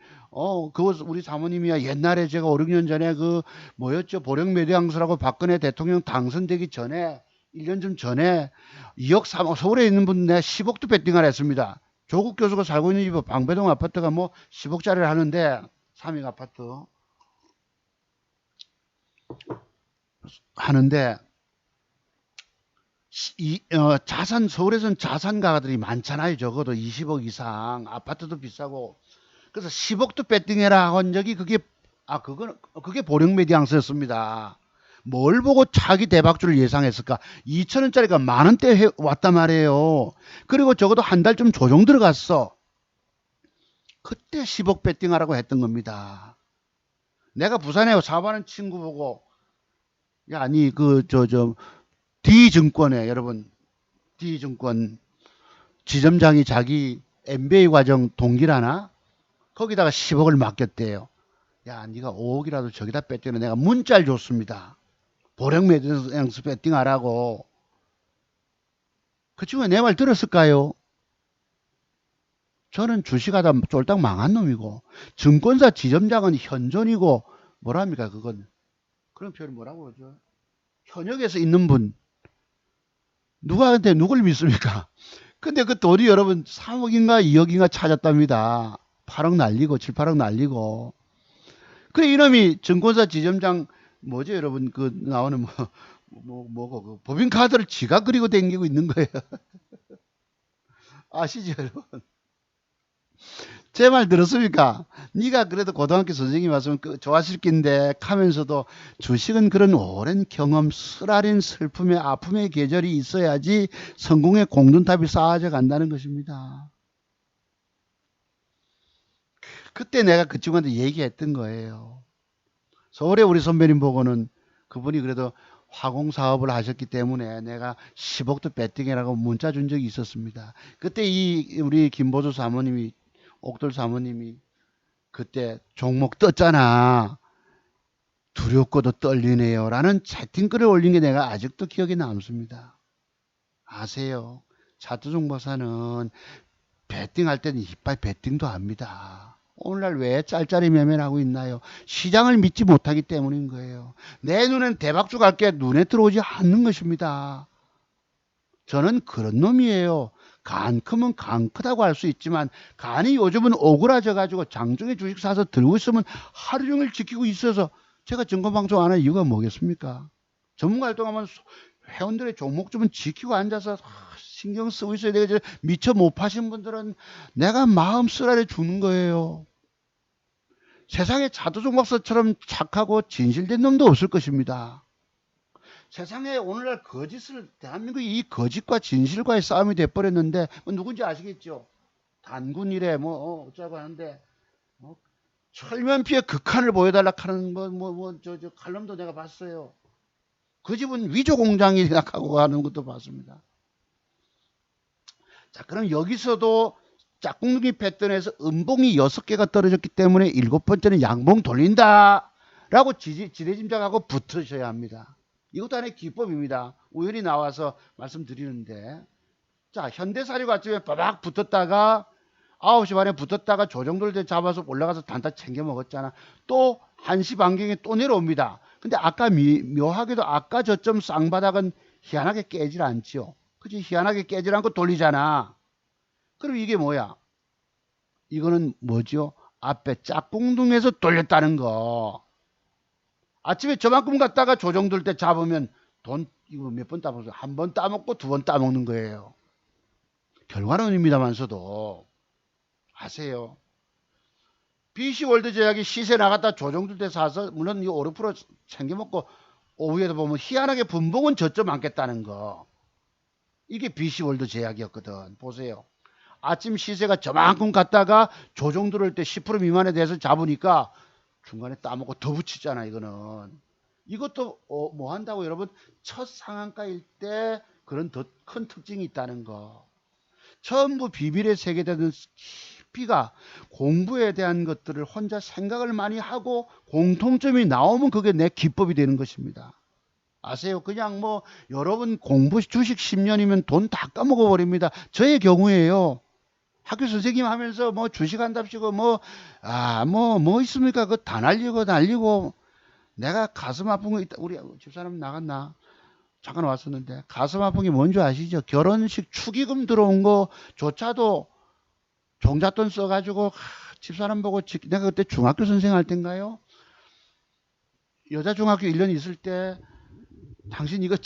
그거 우리 사모님이야. 옛날에 제가 5, 6년 전에 뭐였죠? 보령매대항수라고 박근혜 대통령 당선되기 전에 1년 좀 전에 2억 3억, 서울에 있는 분 내가 10억도 베팅을 했습니다. 조국 교수가 살고 있는 집 방배동 아파트가 뭐 10억짜리를 하는데, 3익 아파트 하는데, 서울에서는 자산가들이 많잖아요. 적어도 20억 이상, 아파트도 비싸고. 그래서 10억도 베팅해라 한 적이 그게 보령 메디앙스였습니다. 뭘 보고 차기 대박주를 예상했을까? 2천원짜리가 만원대 왔단 말이에요. 그리고 적어도 한 달쯤 조정 들어갔어. 그때 10억 베팅하라고 했던 겁니다. 내가 부산에 사업하는 친구 보고, 야, 아니, D증권에, 여러분, D증권 지점장이 자기 MBA 과정 동기라나? 거기다가 10억을 맡겼대요. 야, 네가 5억이라도 저기다 뺐더니 내가 문자를 줬습니다. 보령 매장스 배팅하라고. 그 친구가 내 말 들었을까요? 저는 주식하다 쫄딱 망한 놈이고, 증권사 지점장은 현존이고, 뭐랍니까, 그건. 그런 표현 뭐라고 그러죠? 현역에서 있는 분. 누구한테 누굴 믿습니까? 근데 그 돈이 여러분 3억인가 2억인가 찾았답니다. 8억 날리고, 7, 8억 날리고. 그래, 이놈이 증권사 지점장, 뭐죠, 여러분, 그, 나오는 그 법인카드를 지가 그리고 다니고 있는 거예요. 아시죠, 여러분? 제 말 들었습니까? 네가 그래도 고등학교 선생님 왔으면 좋았을 낀데 하면서도 주식은 그런 오랜 경험, 쓰라린 슬픔의 아픔의 계절이 있어야지 성공의 공든탑이 쌓아져 간다는 것입니다. 그때 내가 그 친구한테 얘기했던 거예요. 서울에 우리 선배님 보고는 그분이 그래도 화공 사업을 하셨기 때문에 내가 10억도 배팅이라고 문자 준 적이 있었습니다. 그때 우리 김보수 사모님이, 옥돌 사모님이 그때 종목 떴잖아. 두렵고도 떨리네요. 라는 채팅글을 올린 게 내가 아직도 기억에 남습니다. 아세요? 차두종 박사는 배팅할 때는 이빨 배팅도 합니다. 오늘날 왜 짤짤이 매매하고 있나요? 시장을 믿지 못하기 때문인 거예요. 내 눈엔 대박주 갈게 눈에 들어오지 않는 것입니다. 저는 그런 놈이에요. 간 크면 간 크다고 할 수 있지만 간이 요즘은 오그라져 가지고 장중에 주식 사서 들고 있으면 하루 종일 지키고 있어서 제가 증권방송 안 하는 이유가 뭐겠습니까? 전문가 활동하면 회원들의 종목 좀 지키고 앉아서 신경 쓰고 있어야 되겠지. 미처 못 파신 분들은 내가 마음 쓰라려 주는 거예요. 세상에 자두종 박사처럼 착하고 진실된 놈도 없을 것입니다. 세상에 오늘날 거짓을, 대한민국이 이 거짓과 진실과의 싸움이 돼버렸는데, 뭐 누군지 아시겠죠? 단군 이래, 어쩌고 하는데, 철면피의 극한을 보여달라 하는, 칼럼도 내가 봤어요. 그 집은 위조 공장이라 하고 하는 것도 봤습니다. 자, 그럼 여기서도 짝꿍둥이 패턴에서 음봉이 6개가 떨어졌기 때문에 7번째는 양봉 돌린다 라고 지레짐작하고 붙으셔야 합니다. 이것도 하나의 기법입니다. 우연히 나와서 말씀드리는데, 자, 현대사료가 아침에 바박 붙었다가 9시 반에 붙었다가 조정돌 때 잡아서 올라가서 단타 챙겨 먹었잖아. 또 1시 반경에 또 내려옵니다. 근데 아까 묘하게도 아까 저점 쌍바닥은 희한하게 깨질 않지요. 그치? 희한하게 깨질 않고 돌리잖아. 그럼 이게 뭐야? 이거는 뭐죠? 앞에 짝꿍둥에서 돌렸다는 거. 아침에 저만큼 갔다가 조정들 때 잡으면 돈 이거 몇 번 따먹어요? 한 번 따먹고 2번 따먹는 거예요. 결과론입니다만서도 아세요? BC 월드 제약이 시세 나갔다 조정들 때 사서 물론 이 5% 챙겨먹고 오후에도 보면 희한하게 분봉은 저점 안겠다는 거. 이게 BC 월드 제약이었거든. 보세요. 아침 시세가 저만큼 갔다가 조정 들어올 때 10% 미만에 대해서 잡으니까 중간에 따먹고 더 붙이잖아. 이거는 이것도 뭐 한다고 여러분, 첫 상한가일 때 그런 더 큰 특징이 있다는 거. 전부 비밀의 세계되는 깊이가 공부에 대한 것들을 혼자 생각을 많이 하고 공통점이 나오면 그게 내 기법이 되는 것입니다. 아세요? 그냥 여러분 공부 주식 10년이면 돈 다 까먹어 버립니다. 저의 경우에요. 학교 선생님 하면서 주식 한답시고 뭐 있습니까? 그거 다 날리고 내가 가슴 아픈 거 있다. 우리 집사람 나갔나? 잠깐 왔었는데 가슴 아픈 게 뭔지 아시죠? 결혼식 축의금 들어온 거조차도 종잣돈 써가지고 집사람 보고 내가 그때 중학교 선생 할 때인가요? 여자 중학교 1년 있을 때 당신 이거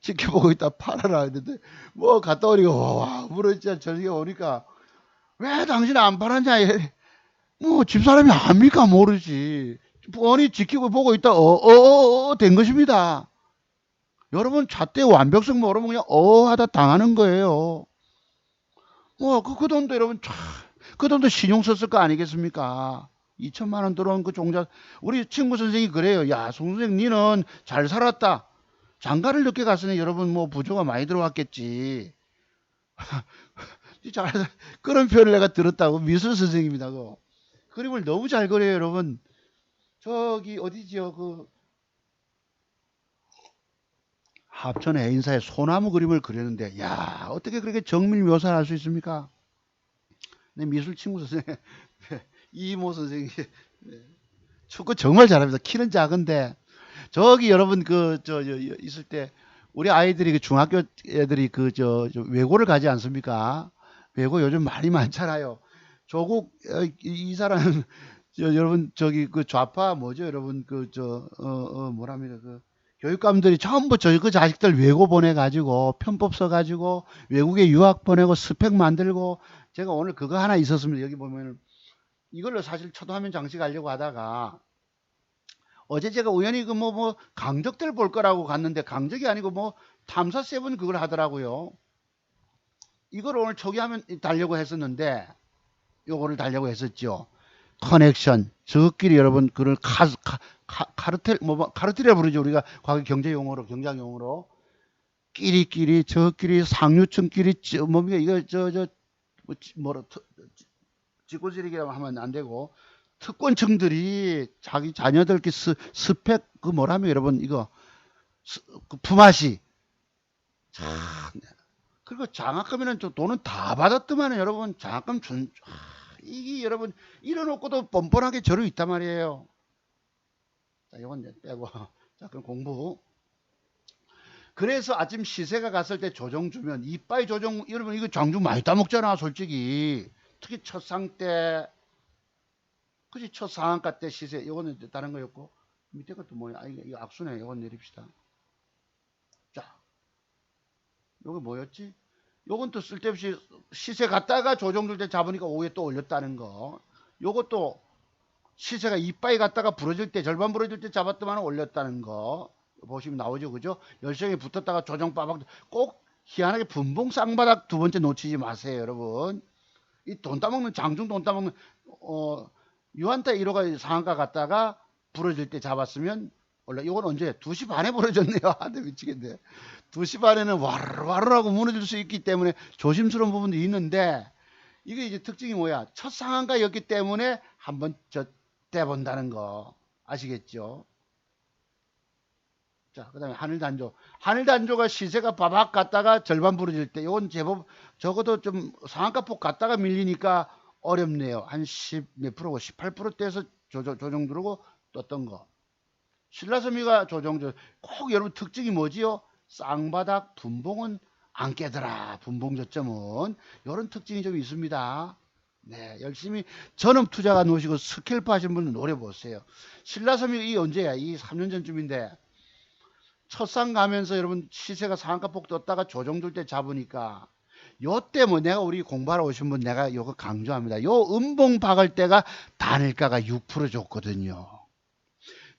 지켜보고 있다 팔아라 했는데 뭐 갔다 오니까 와 물어 진짜 저녁에 오니까 왜 당신 안 팔았냐 뭐 집사람이 압니까 모르지 뻔히 지키고 보고 있다 된 것입니다. 여러분 잣대 완벽성 모르면 그냥 하다 당하는 거예요. 그 돈도 여러분 그 돈도 신용 썼을 거 아니겠습니까? 2천만 원 들어온 그 종자 우리 친구 선생이 그래요. 야, 송 선생 니는 잘 살았다. 장가를 늦게 갔으니 여러분 뭐 부조가 많이 들어왔겠지. 잘 그런 표현을 내가 들었다고 미술 선생입니다. 그 그림을 너무 잘 그려요, 여러분. 저기 어디지요? 그 합천 해인사에 소나무 그림을 그렸는데 야, 어떻게 그렇게 정밀 묘사를 할 수 있습니까? 내 미술 친구 선생 이모 선생이 축구 정말 잘합니다. 키는 작은데 저기 여러분 있을 때 우리 아이들이 그 중학교 애들이 외고를 가지 않습니까? 외고 요즘 많이 많잖아요. 조국 이 사람 여러분 저기 그 좌파 뭐죠 여러분 뭐랍니까 그 교육감들이 전부 그 자식들 외고 보내가지고 편법 써가지고 외국에 유학 보내고 스펙 만들고 제가 오늘 그거 하나 있었습니다. 여기 보면 이걸로 사실 초도화면 장식하려고 하다가 어제 제가 우연히 강적들 볼 거라고 갔는데 강적이 아니고 뭐 탐사 세븐 그걸 하더라고요. 이걸 오늘 초기화면 달려고 했었는데 요거를 달려고 했었죠. 커넥션 저끼리 여러분 그걸 카르텔 카르텔이라 부르죠. 우리가 과거 경제 용어로 경장 용어로 끼리끼리 저끼리 상류층끼리 뭡니까 이거 뭐라 쥐꼬지리기라고 하면 안 되고 특권층들이 자기 자녀들끼리 스펙 그 뭐라면 여러분 이거 그 품앗이 참 그리고 장학금이는 돈은 다 받았더만 여러분 장학금 이게 여러분 이래놓고도 뻔뻔하게 저러 있단 말이에요. 자 이건 이제 빼고 자 그럼 공부 그래서 아침 시세가 갔을 때 조정 주면 이빠이 조정 여러분 이거 장주 많이 따먹잖아 솔직히 특히 첫 상 때 그지 첫 상한가 때 시세 이거는 다른 거였고 밑에 것도 뭐야 이거 악수네 이건 내립시다. 자 요게 뭐였지 요건 또 쓸데없이 시세 갔다가 조정 줄 때 잡으니까 오후에 또 올렸다는 거 요것도 시세가 이빠이 갔다가 부러질 때 절반 부러질 때 잡았더만 올렸다는 거 보시면 나오죠 그죠 열성에 붙었다가 조정 빠박 꼭 희한하게 분봉 쌍바닥 두 번째 놓치지 마세요 여러분 이 돈 따먹는 장중 돈 따먹는 유한타 1호가 상한가 갔다가 부러질 때 잡았으면 원래 이건 언제 2시 반에 부러졌네요. 한대 미치겠네. 2시 반에는 와르르하고 무너질 수 있기 때문에 조심스러운 부분도 있는데 이게 이제 특징이 뭐야? 첫 상한가였기 때문에 한번 떼본다는 거 아시겠죠? 자, 그 다음에 하늘단조. 하늘단조가 시세가 바박 갔다가 절반 부러질 때, 이건 제법, 적어도 좀 상한가폭 갔다가 밀리니까 어렵네요. 한 10 몇 프로고, 18%대에서 조정 들어오고 떴던 거. 신라섬유가 꼭 여러분 특징이 뭐지요? 쌍바닥 분봉은 안 깨더라. 분봉 저점은. 이런 특징이 좀 있습니다. 네, 열심히 전업 투자가 놓으시고 스캘프 하시는 분은 노려보세요. 신라섬유 이 언제야? 이 3년 전쯤인데. 첫상 가면서 여러분 시세가 상한가폭 떴다가 조정될 때 잡으니까 요때 뭐 내가 우리 공부하러 오신 분 내가 요거 강조합니다. 요 음봉 박을 때가 단일가가 6% 줬거든요.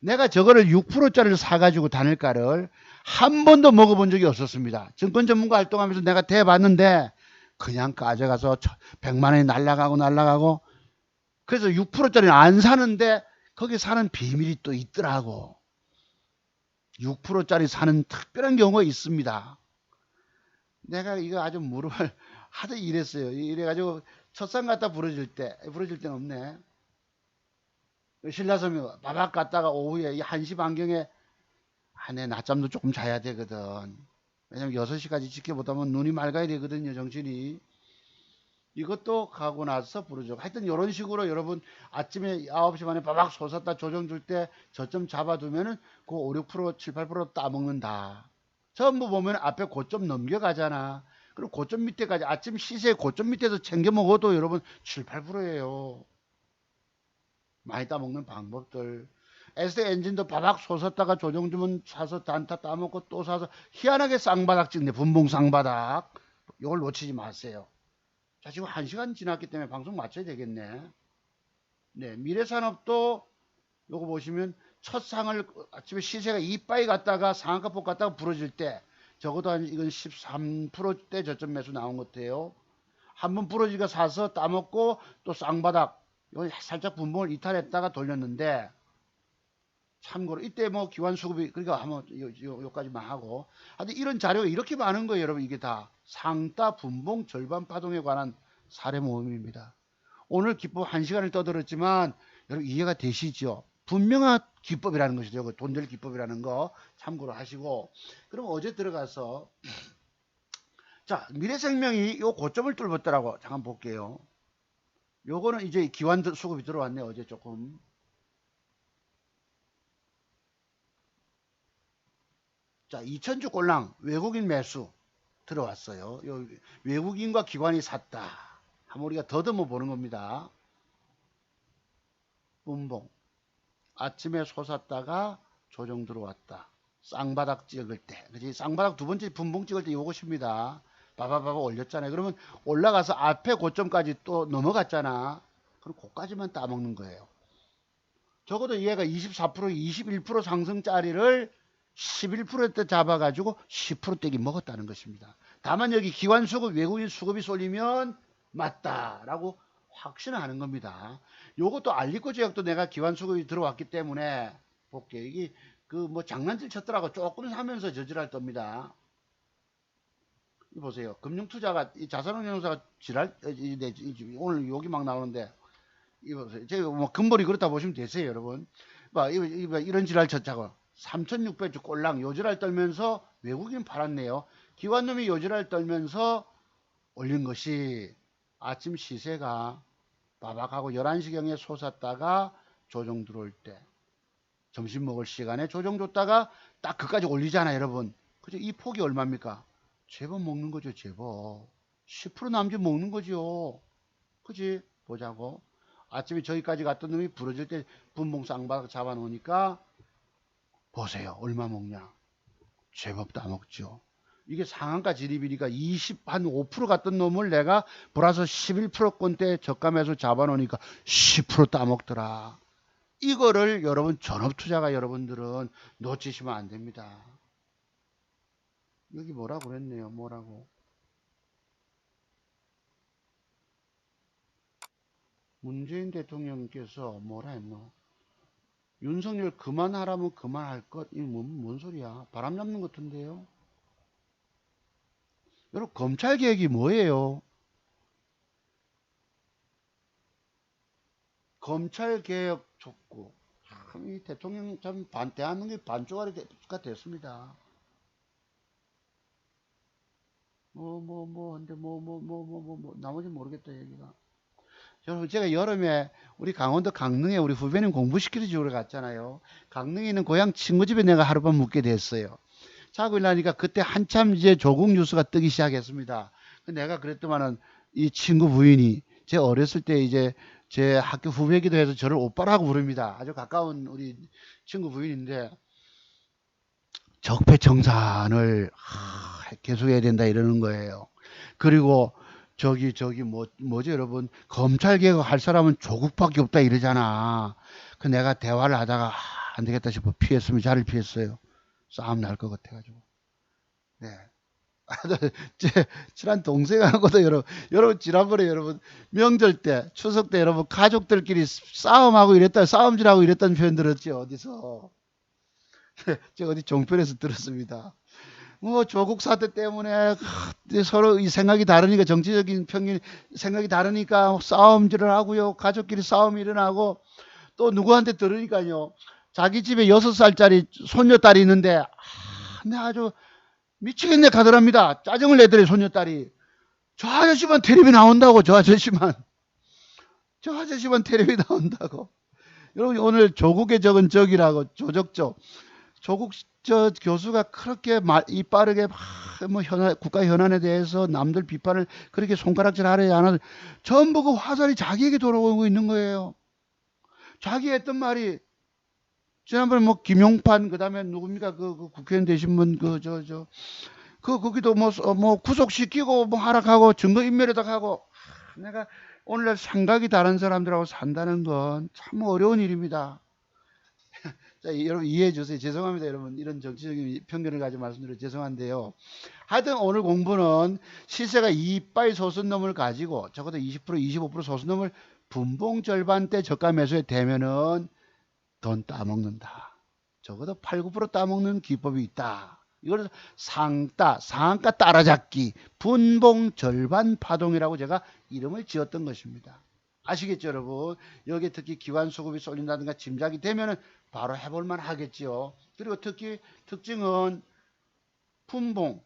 내가 저거를 6%짜리를 사가지고 단일가를 한 번도 먹어본 적이 없었습니다. 증권 전문가 활동하면서 내가 대봤는데 그냥 가져가서 100만 원이 날라가고 그래서 6%짜리는 안 사는데 거기 사는 비밀이 또 있더라고. 6%짜리 사는 특별한 경우가 있습니다. 내가 이거 아주 무릎을 하도 이랬어요. 이래가지고 첫상 갔다 부러질 때는 없네. 신라섬이 바박 갔다가 오후에 1시 반경에 내 낮잠도 조금 자야 되거든. 왜냐면 6시까지 지켜보다 보면 눈이 맑아야 되거든요. 정신이. 이것도 가고 나서 부르죠. 하여튼 이런 식으로 여러분 아침에 9시 반에 바박 솟았다 조정 줄 때 저점 잡아두면은 그 5, 6%, 7, 8% 따먹는다. 전부 보면 앞에 고점 넘겨가잖아. 그리고 고점 밑에까지 아침 시세 고점 밑에서 챙겨 먹어도 여러분 7, 8%예요. 많이 따먹는 방법들. 에스테 엔진도 바박 솟았다가 조정 주면 사서 단타 따먹고 또 사서 희한하게 쌍바닥 찍네. 분봉 쌍바닥. 이걸 놓치지 마세요. 자, 지금 1시간 지났기 때문에 방송 마쳐야 되겠네. 네, 미래산업도 요거 보시면 첫 상을 아침에 시세가 이빠이 갔다가 상한가폭 갔다가 부러질 때 적어도 한 이건 13%대 저점 매수 나온 것 같아요. 한번 부러지가 사서 따먹고 또 쌍바닥 이건 살짝 분봉을 이탈했다가 돌렸는데 참고로 이때 뭐 기관 수급이 그러니까 한번 요까지만 하고 하여튼 이런 자료가 이렇게 많은 거예요. 여러분 이게 다 상따 분봉 절반 파동에 관한 사례 모음입니다. 오늘 기법 1시간을 떠들었지만 여러분 이해가 되시죠? 분명한 기법이라는 것이죠. 돈될 기법이라는 거 참고로 하시고 그럼 어제 들어가서 자 미래생명이 요 고점을 뚫었더라고. 잠깐 볼게요. 요거는 이제 기관 수급이 들어왔네. 어제 조금 자 2000주 꼴랑 외국인 매수 들어왔어요. 요 외국인과 기관이 샀다. 한번 우리가 더듬어 보는 겁니다. 분봉 아침에 솟았다가 조정 들어왔다. 쌍바닥 찍을 때, 그지? 쌍바닥 두 번째 분봉 찍을 때 요것입니다. 바바바바 올렸잖아요. 그러면 올라가서 앞에 고점까지 또 넘어갔잖아. 그럼 그까지만 따먹는 거예요. 적어도 얘가 24%, 21% 상승짜리를 11%대 잡아가지고 10%대기 먹었다는 것입니다. 다만 여기 기관 수급, 외국인 수급이 쏠리면 맞다라고 확신하는 겁니다. 요것도 알리코 제약도 내가 기관 수급이 들어왔기 때문에 볼게요. 이게 그 뭐 장난질 쳤더라고. 조금 사면서 저지랄 겁니다. 이 보세요. 금융투자가 이 자산운용사가 지랄 오늘 여기 막 나오는데 이 보세요. 제가 뭐 근본이 그렇다 보시면 되세요, 여러분. 봐, 이런 지랄 쳤자고 3,600주 꼴랑 요지랄 떨면서 외국인 팔았네요. 기관놈이 요지랄 떨면서 올린 것이 아침 시세가 바박하고 11시경에 솟았다가 조정 들어올 때 점심 먹을 시간에 조정 줬다가 딱 그까지 올리잖아요, 여러분. 그죠? 이 폭이 얼마입니까? 제법 먹는 거죠, 제법. 10% 남짓 먹는 거죠. 그지? 보자고. 아침에 저기까지 갔던 놈이 부러질 때 분봉 쌍바닥 잡아놓으니까 보세요. 얼마 먹냐? 제법 따먹죠. 이게 상한가 진입이니까 20, 한 5% 갔던 놈을 내가 플러스 11%권대 저감에서 잡아놓으니까 10% 따먹더라. 이거를 여러분 전업투자가 여러분들은 놓치시면 안 됩니다. 여기 뭐라고 그랬네요. 뭐라고. 문재인 대통령께서 뭐라 했노? 윤석열 그만하라면 그만할 것. 이게 뭔 소리야? 바람 잡는 것 같은데요. 여러분 검찰 개혁이 뭐예요? 검찰 개혁 촉구. 참 이 대통령 참 반대하는 게 반쪽알이가 됐습니다. 근데 나머지 모르겠다 얘기가. 여러분 제가 여름에 우리 강원도 강릉에 우리 후배님 공부시키러 주러 갔잖아요. 강릉에 있는 고향 친구 집에 내가 하룻밤 묵게 됐어요. 자고 일어나니까 그때 한참 이제 조국 뉴스가 뜨기 시작했습니다. 내가 그랬더만은 이 친구 부인이 제 어렸을 때 이제 제 학교 후배기도 해서 저를 오빠라고 부릅니다. 아주 가까운 우리 친구 부인인데 적폐청산을 계속해야 된다 이러는 거예요. 그리고 뭐지 여러분 검찰 개혁 할 사람은 조국밖에 없다 이러잖아. 그 내가 대화를 하다가 안 되겠다 싶어 피했으면 자리를 피했어요. 싸움 날 것 같아가지고. 네. 제 친한 동생하고도 여러분 지난번에 여러분 명절 때 추석 때 여러분 가족들끼리 싸움하고 이랬다 싸움질하고 이랬다는 표현 들었죠 어디서? 제가 어디 종편에서 들었습니다. 뭐 조국 사태 때문에 서로 이 생각이 다르니까 정치적인 평균 생각이 다르니까 싸움질을 하고요. 가족끼리 싸움이 일어나고 또 누구한테 들으니까요. 자기 집에 6살짜리 손녀딸이 있는데 내 아주 미치겠네 가더랍니다. 짜증을 내더래 손녀딸이. 저 아저씨만 텔레비 나온다고 저 아저씨만 텔레비 나온다고. 여러분 오늘 조국의 적은 적이라고 조적적 조국 저 교수가 그렇게 이 빠르게 뭐 국가 현안에 대해서 남들 비판을 그렇게 손가락질 하려 안 하는 전부 그 화살이 자기에게 돌아오고 있는 거예요. 자기 했던 말이 지난번에 뭐 김용판 그다음에 누굽니까 그 국회의원 되신 분 거기도 뭐 구속시키고 뭐 하락하고 증거인멸에다 하고 내가 오늘날 생각이 다른 사람들하고 산다는 건 참 어려운 일입니다. 자, 여러분 이해해 주세요. 죄송합니다, 여러분. 이런 정치적인 편견을 가지고 말씀드려 죄송한데요. 하여튼 오늘 공부는 시세가 이빨 소선놈을 가지고 적어도 20% 25% 소선놈을 분봉 절반대 저가 매수에 되면은 돈 따먹는다. 적어도 8, 9% 따먹는 기법이 있다. 이걸 상한가 따라잡기, 분봉 절반 파동이라고 제가 이름을 지었던 것입니다. 아시겠죠, 여러분? 여기에 특히 기관 수급이 쏠린다든가 짐작이 되면은 바로 해볼만 하겠지요. 그리고 특히 특징은 분봉,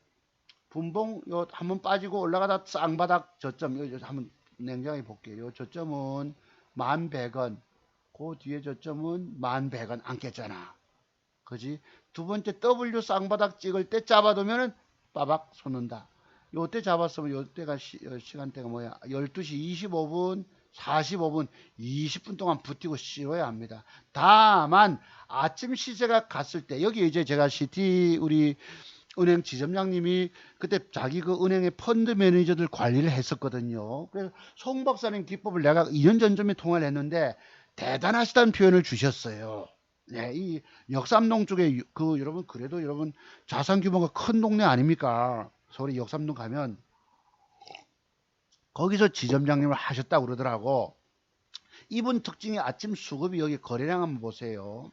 요 한번 빠지고 올라가다 쌍바닥 저점, 요 한번 냉정하게 볼게요. 요 저점은 11,100원, 그 뒤에 저점은 11,100원 안 깼잖아. 그지? 두 번째 W 쌍바닥 찍을 때 잡아두면은 빠박 솟는다. 요때 잡았으면 요때가 시간대가 뭐야? 12시 25분, 45분, 20분 동안 버티고 쉬어야 합니다. 다만 아침 시세가 갔을 때 여기 이제 제가 CT 우리 은행 지점장님이 그때 자기 그 은행의 펀드 매니저들 관리를 했었거든요. 그래서 송 박사님 기법을 내가 2년 전쯤에 통화를 했는데 대단하시다는 표현을 주셨어요. 네, 이 역삼동 쪽에 여러분 그래도 여러분 자산 규모가 큰 동네 아닙니까? 서울의 역삼동 가면 거기서 지점장님을 하셨다고 그러더라고. 이분 특징이 아침 수급이 여기 거래량 한번 보세요.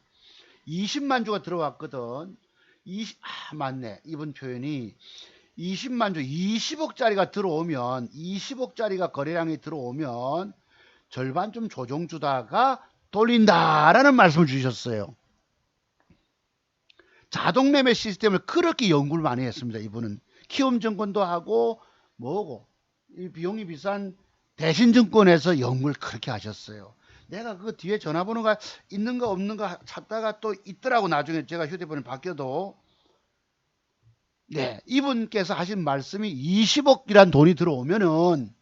20만 주가 들어왔거든. 맞네. 이분 표현이 20만 주, 20억짜리가 들어오면 20억짜리가 거래량이 들어오면 절반 좀 조정 주다가 돌린다라는 말씀을 주셨어요. 자동 매매 시스템을 그렇게 연구를 많이 했습니다. 이분은 키움증권도 하고 뭐고 이 비용이 비싼 대신증권에서 연구를 그렇게 하셨어요. 내가 그 뒤에 전화번호가 있는가 없는가 찾다가 또 있더라고. 나중에 제가 휴대폰이 바뀌어도. 네, 이분께서 하신 말씀이 20억이란 돈이 들어오면은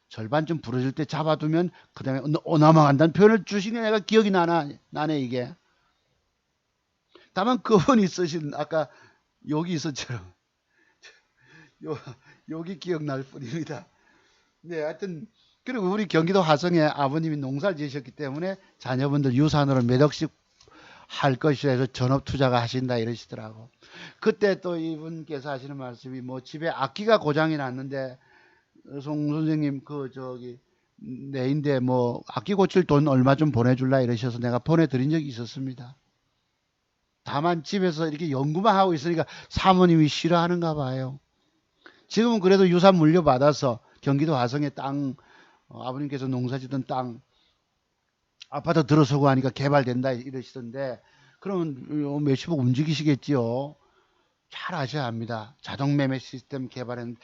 절반 좀 부러질 때 잡아두면 그 다음에 어나망한다는 표현을 주시니 내가 기억이 나네 이게. 다만 그분이 쓰신 아까 여기 있었처럼 여기 기억날 뿐입니다. 네, 하여튼 그리고 우리 경기도 화성에 아버님이 농사를 지으셨기 때문에 자녀분들 유산으로 몇 억씩 할 것이라 해서 전업 투자가 하신다 이러시더라고. 그때 또 이분께서 하시는 말씀이 뭐 집에 악기가 고장이 났는데 송 선생님 내인데 뭐 악기 고칠 돈 얼마 좀 보내줄라 이러셔서 내가 보내드린 적이 있었습니다. 다만 집에서 이렇게 연구만 하고 있으니까 사모님이 싫어하는가 봐요. 지금은 그래도 유산 물려받아서 경기도 화성에 아버님께서 농사짓던 땅 아파트 들어서고 하니까 개발된다 이러시던데 그러면 몇십억 움직이시겠지요. 잘 아셔야 합니다. 자동 매매 시스템 개발은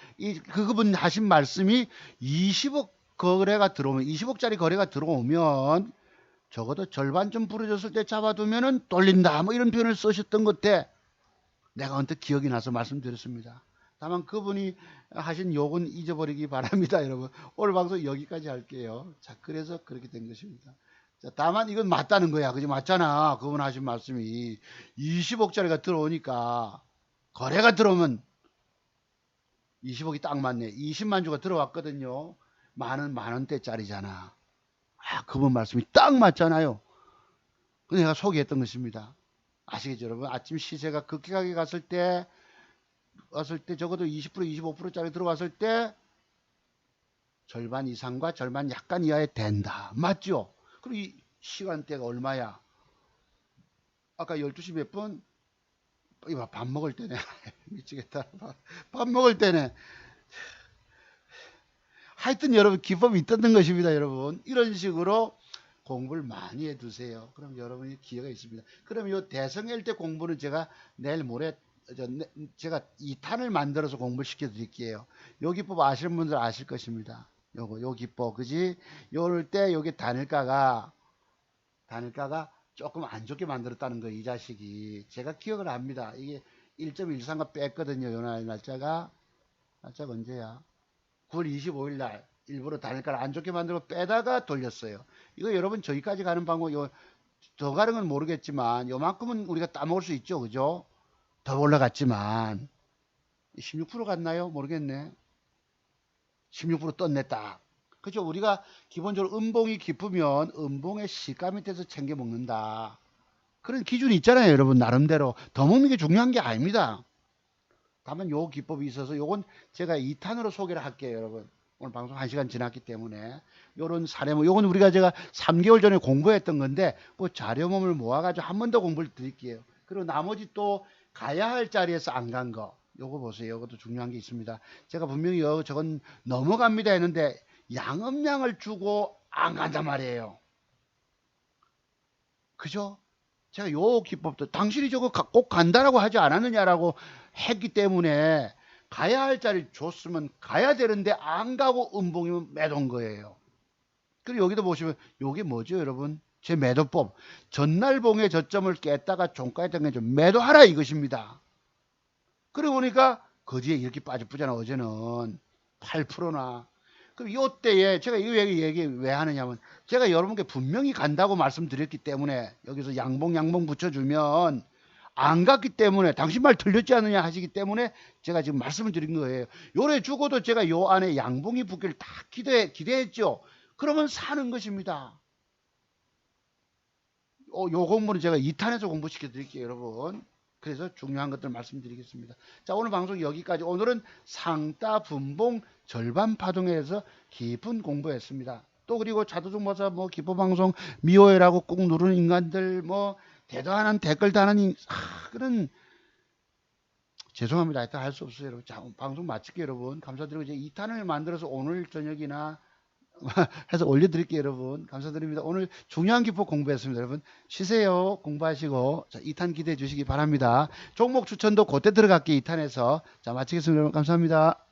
그분 하신 말씀이 20억 거래가 들어오면 20억짜리 거래가 들어오면 적어도 절반 좀 부러졌을 때 잡아두면은 돌린다 뭐 이런 표현을 쓰셨던 것 같아. 내가 언뜻 기억이 나서 말씀드렸습니다. 다만 그분이 하신 욕은 잊어버리기 바랍니다. 여러분 오늘 방송 여기까지 할게요. 자, 그래서 그렇게 된 것입니다. 자, 다만 이건 맞다는 거야. 그지? 맞잖아. 그분 하신 말씀이 20억짜리가 들어오니까 거래가 들어오면 20억이 딱 맞네. 20만 주가 들어왔거든요. 만 원대짜리잖아. 그분 말씀이 딱 맞잖아요. 그래서 내가 소개했던 것입니다. 아시겠죠, 여러분? 아침 시세가 급격하게 갔을 때 적어도 20% 25%짜리 들어왔을 때 절반 이상과 절반 약간 이하에 된다. 맞죠? 그리고 이 시간대가 얼마야? 아까 12시 몇 분? 이봐, 밥 먹을 때네. 미치겠다. 밥 먹을 때네. 하여튼 여러분 기법이 있던 것입니다. 여러분 이런 식으로 공부를 많이 해두세요. 그럼 여러분이 기회가 있습니다. 그럼 이 대성일 때 공부는 제가 내일 모레 제가 2탄을 만들어서 공부를 시켜 드릴게요. 요 기법 아시는 분들 아실 것입니다. 요 기법 그지? 요럴 때 여기 단일가가 조금 안 좋게 만들었다는 거, 이 자식이. 제가 기억을 합니다. 이게 1.13가 뺐거든요. 요 날짜가 언제야? 9월 25일 날 일부러 단일가를 안 좋게 만들고 빼다가 돌렸어요. 이거 여러분 저기까지 가는 방법, 더 가는 건 모르겠지만 요만큼은 우리가 따먹을 수 있죠. 그죠? 더 올라갔지만 16% 갔나요? 모르겠네. 16% 떴네 딱. 그죠? 우리가 기본적으로 음봉이 깊으면 음봉의 시가 밑에서 챙겨 먹는다. 그런 기준이 있잖아요, 여러분. 나름대로. 더 먹는 게 중요한 게 아닙니다. 다만 요 기법이 있어서 요건 제가 2탄으로 소개를 할게요, 여러분. 오늘 방송 1시간 지났기 때문에 요런 사례모, 요건 우리가 제가 3개월 전에 공부했던 건데 그 자료몸을 모아가지고 한 번 더 공부를 드릴게요. 그리고 나머지 또 가야 할 자리에서 안 간 거, 요거 보세요. 요것도 중요한 게 있습니다. 제가 분명히 저건 넘어갑니다 했는데 양음량을 주고 안 간단 말이에요. 그죠? 제가 요 기법도 당신이 저거 꼭 간다라고 하지 않았느냐라고 했기 때문에 가야 할 자리 줬으면 가야 되는데 안 가고 음봉이면 매도인 거예요. 그리고 여기도 보시면 요게 뭐죠, 여러분? 제 매도법. 전날봉의 저점을 깼다가 종가에 당겨서 매도하라 이것입니다. 그러고 보니까 거지에 이렇게 빠져쁘잖아. 어제는 8%나. 그럼 이때에 제가 이 얘기 왜 하느냐면 제가 여러분께 분명히 간다고 말씀드렸기 때문에 여기서 양봉 붙여주면 안 갔기 때문에 당신 말 틀렸지 않느냐 하시기 때문에 제가 지금 말씀을 드린 거예요. 요래 주고도 제가 요 안에 양봉이 붙기를 다 기대했죠. 그러면 사는 것입니다. 요 공부는 제가 2탄에서 공부시켜 드릴게요, 여러분. 그래서 중요한 것들 말씀드리겠습니다. 자, 오늘 방송 여기까지. 오늘은 상따 분봉 절반 파동에서 깊은 공부했습니다. 또 그리고 자두중보사 뭐 기포방송 미워해라고 꾹 누르는 인간들, 뭐 대단한 댓글 다는 그런, 죄송합니다. 하여튼 할 수 없어요, 여러분. 자, 방송 마칠게요, 여러분. 감사드리고 이제 2탄을 만들어서 오늘 저녁이나 해서 올려드릴게요, 여러분. 감사드립니다. 오늘 중요한 기법 공부했습니다, 여러분. 쉬세요. 공부하시고. 자, 2탄 기대해 주시기 바랍니다. 종목 추천도 그때 들어갈게요, 2탄에서. 자, 마치겠습니다, 여러분. 감사합니다.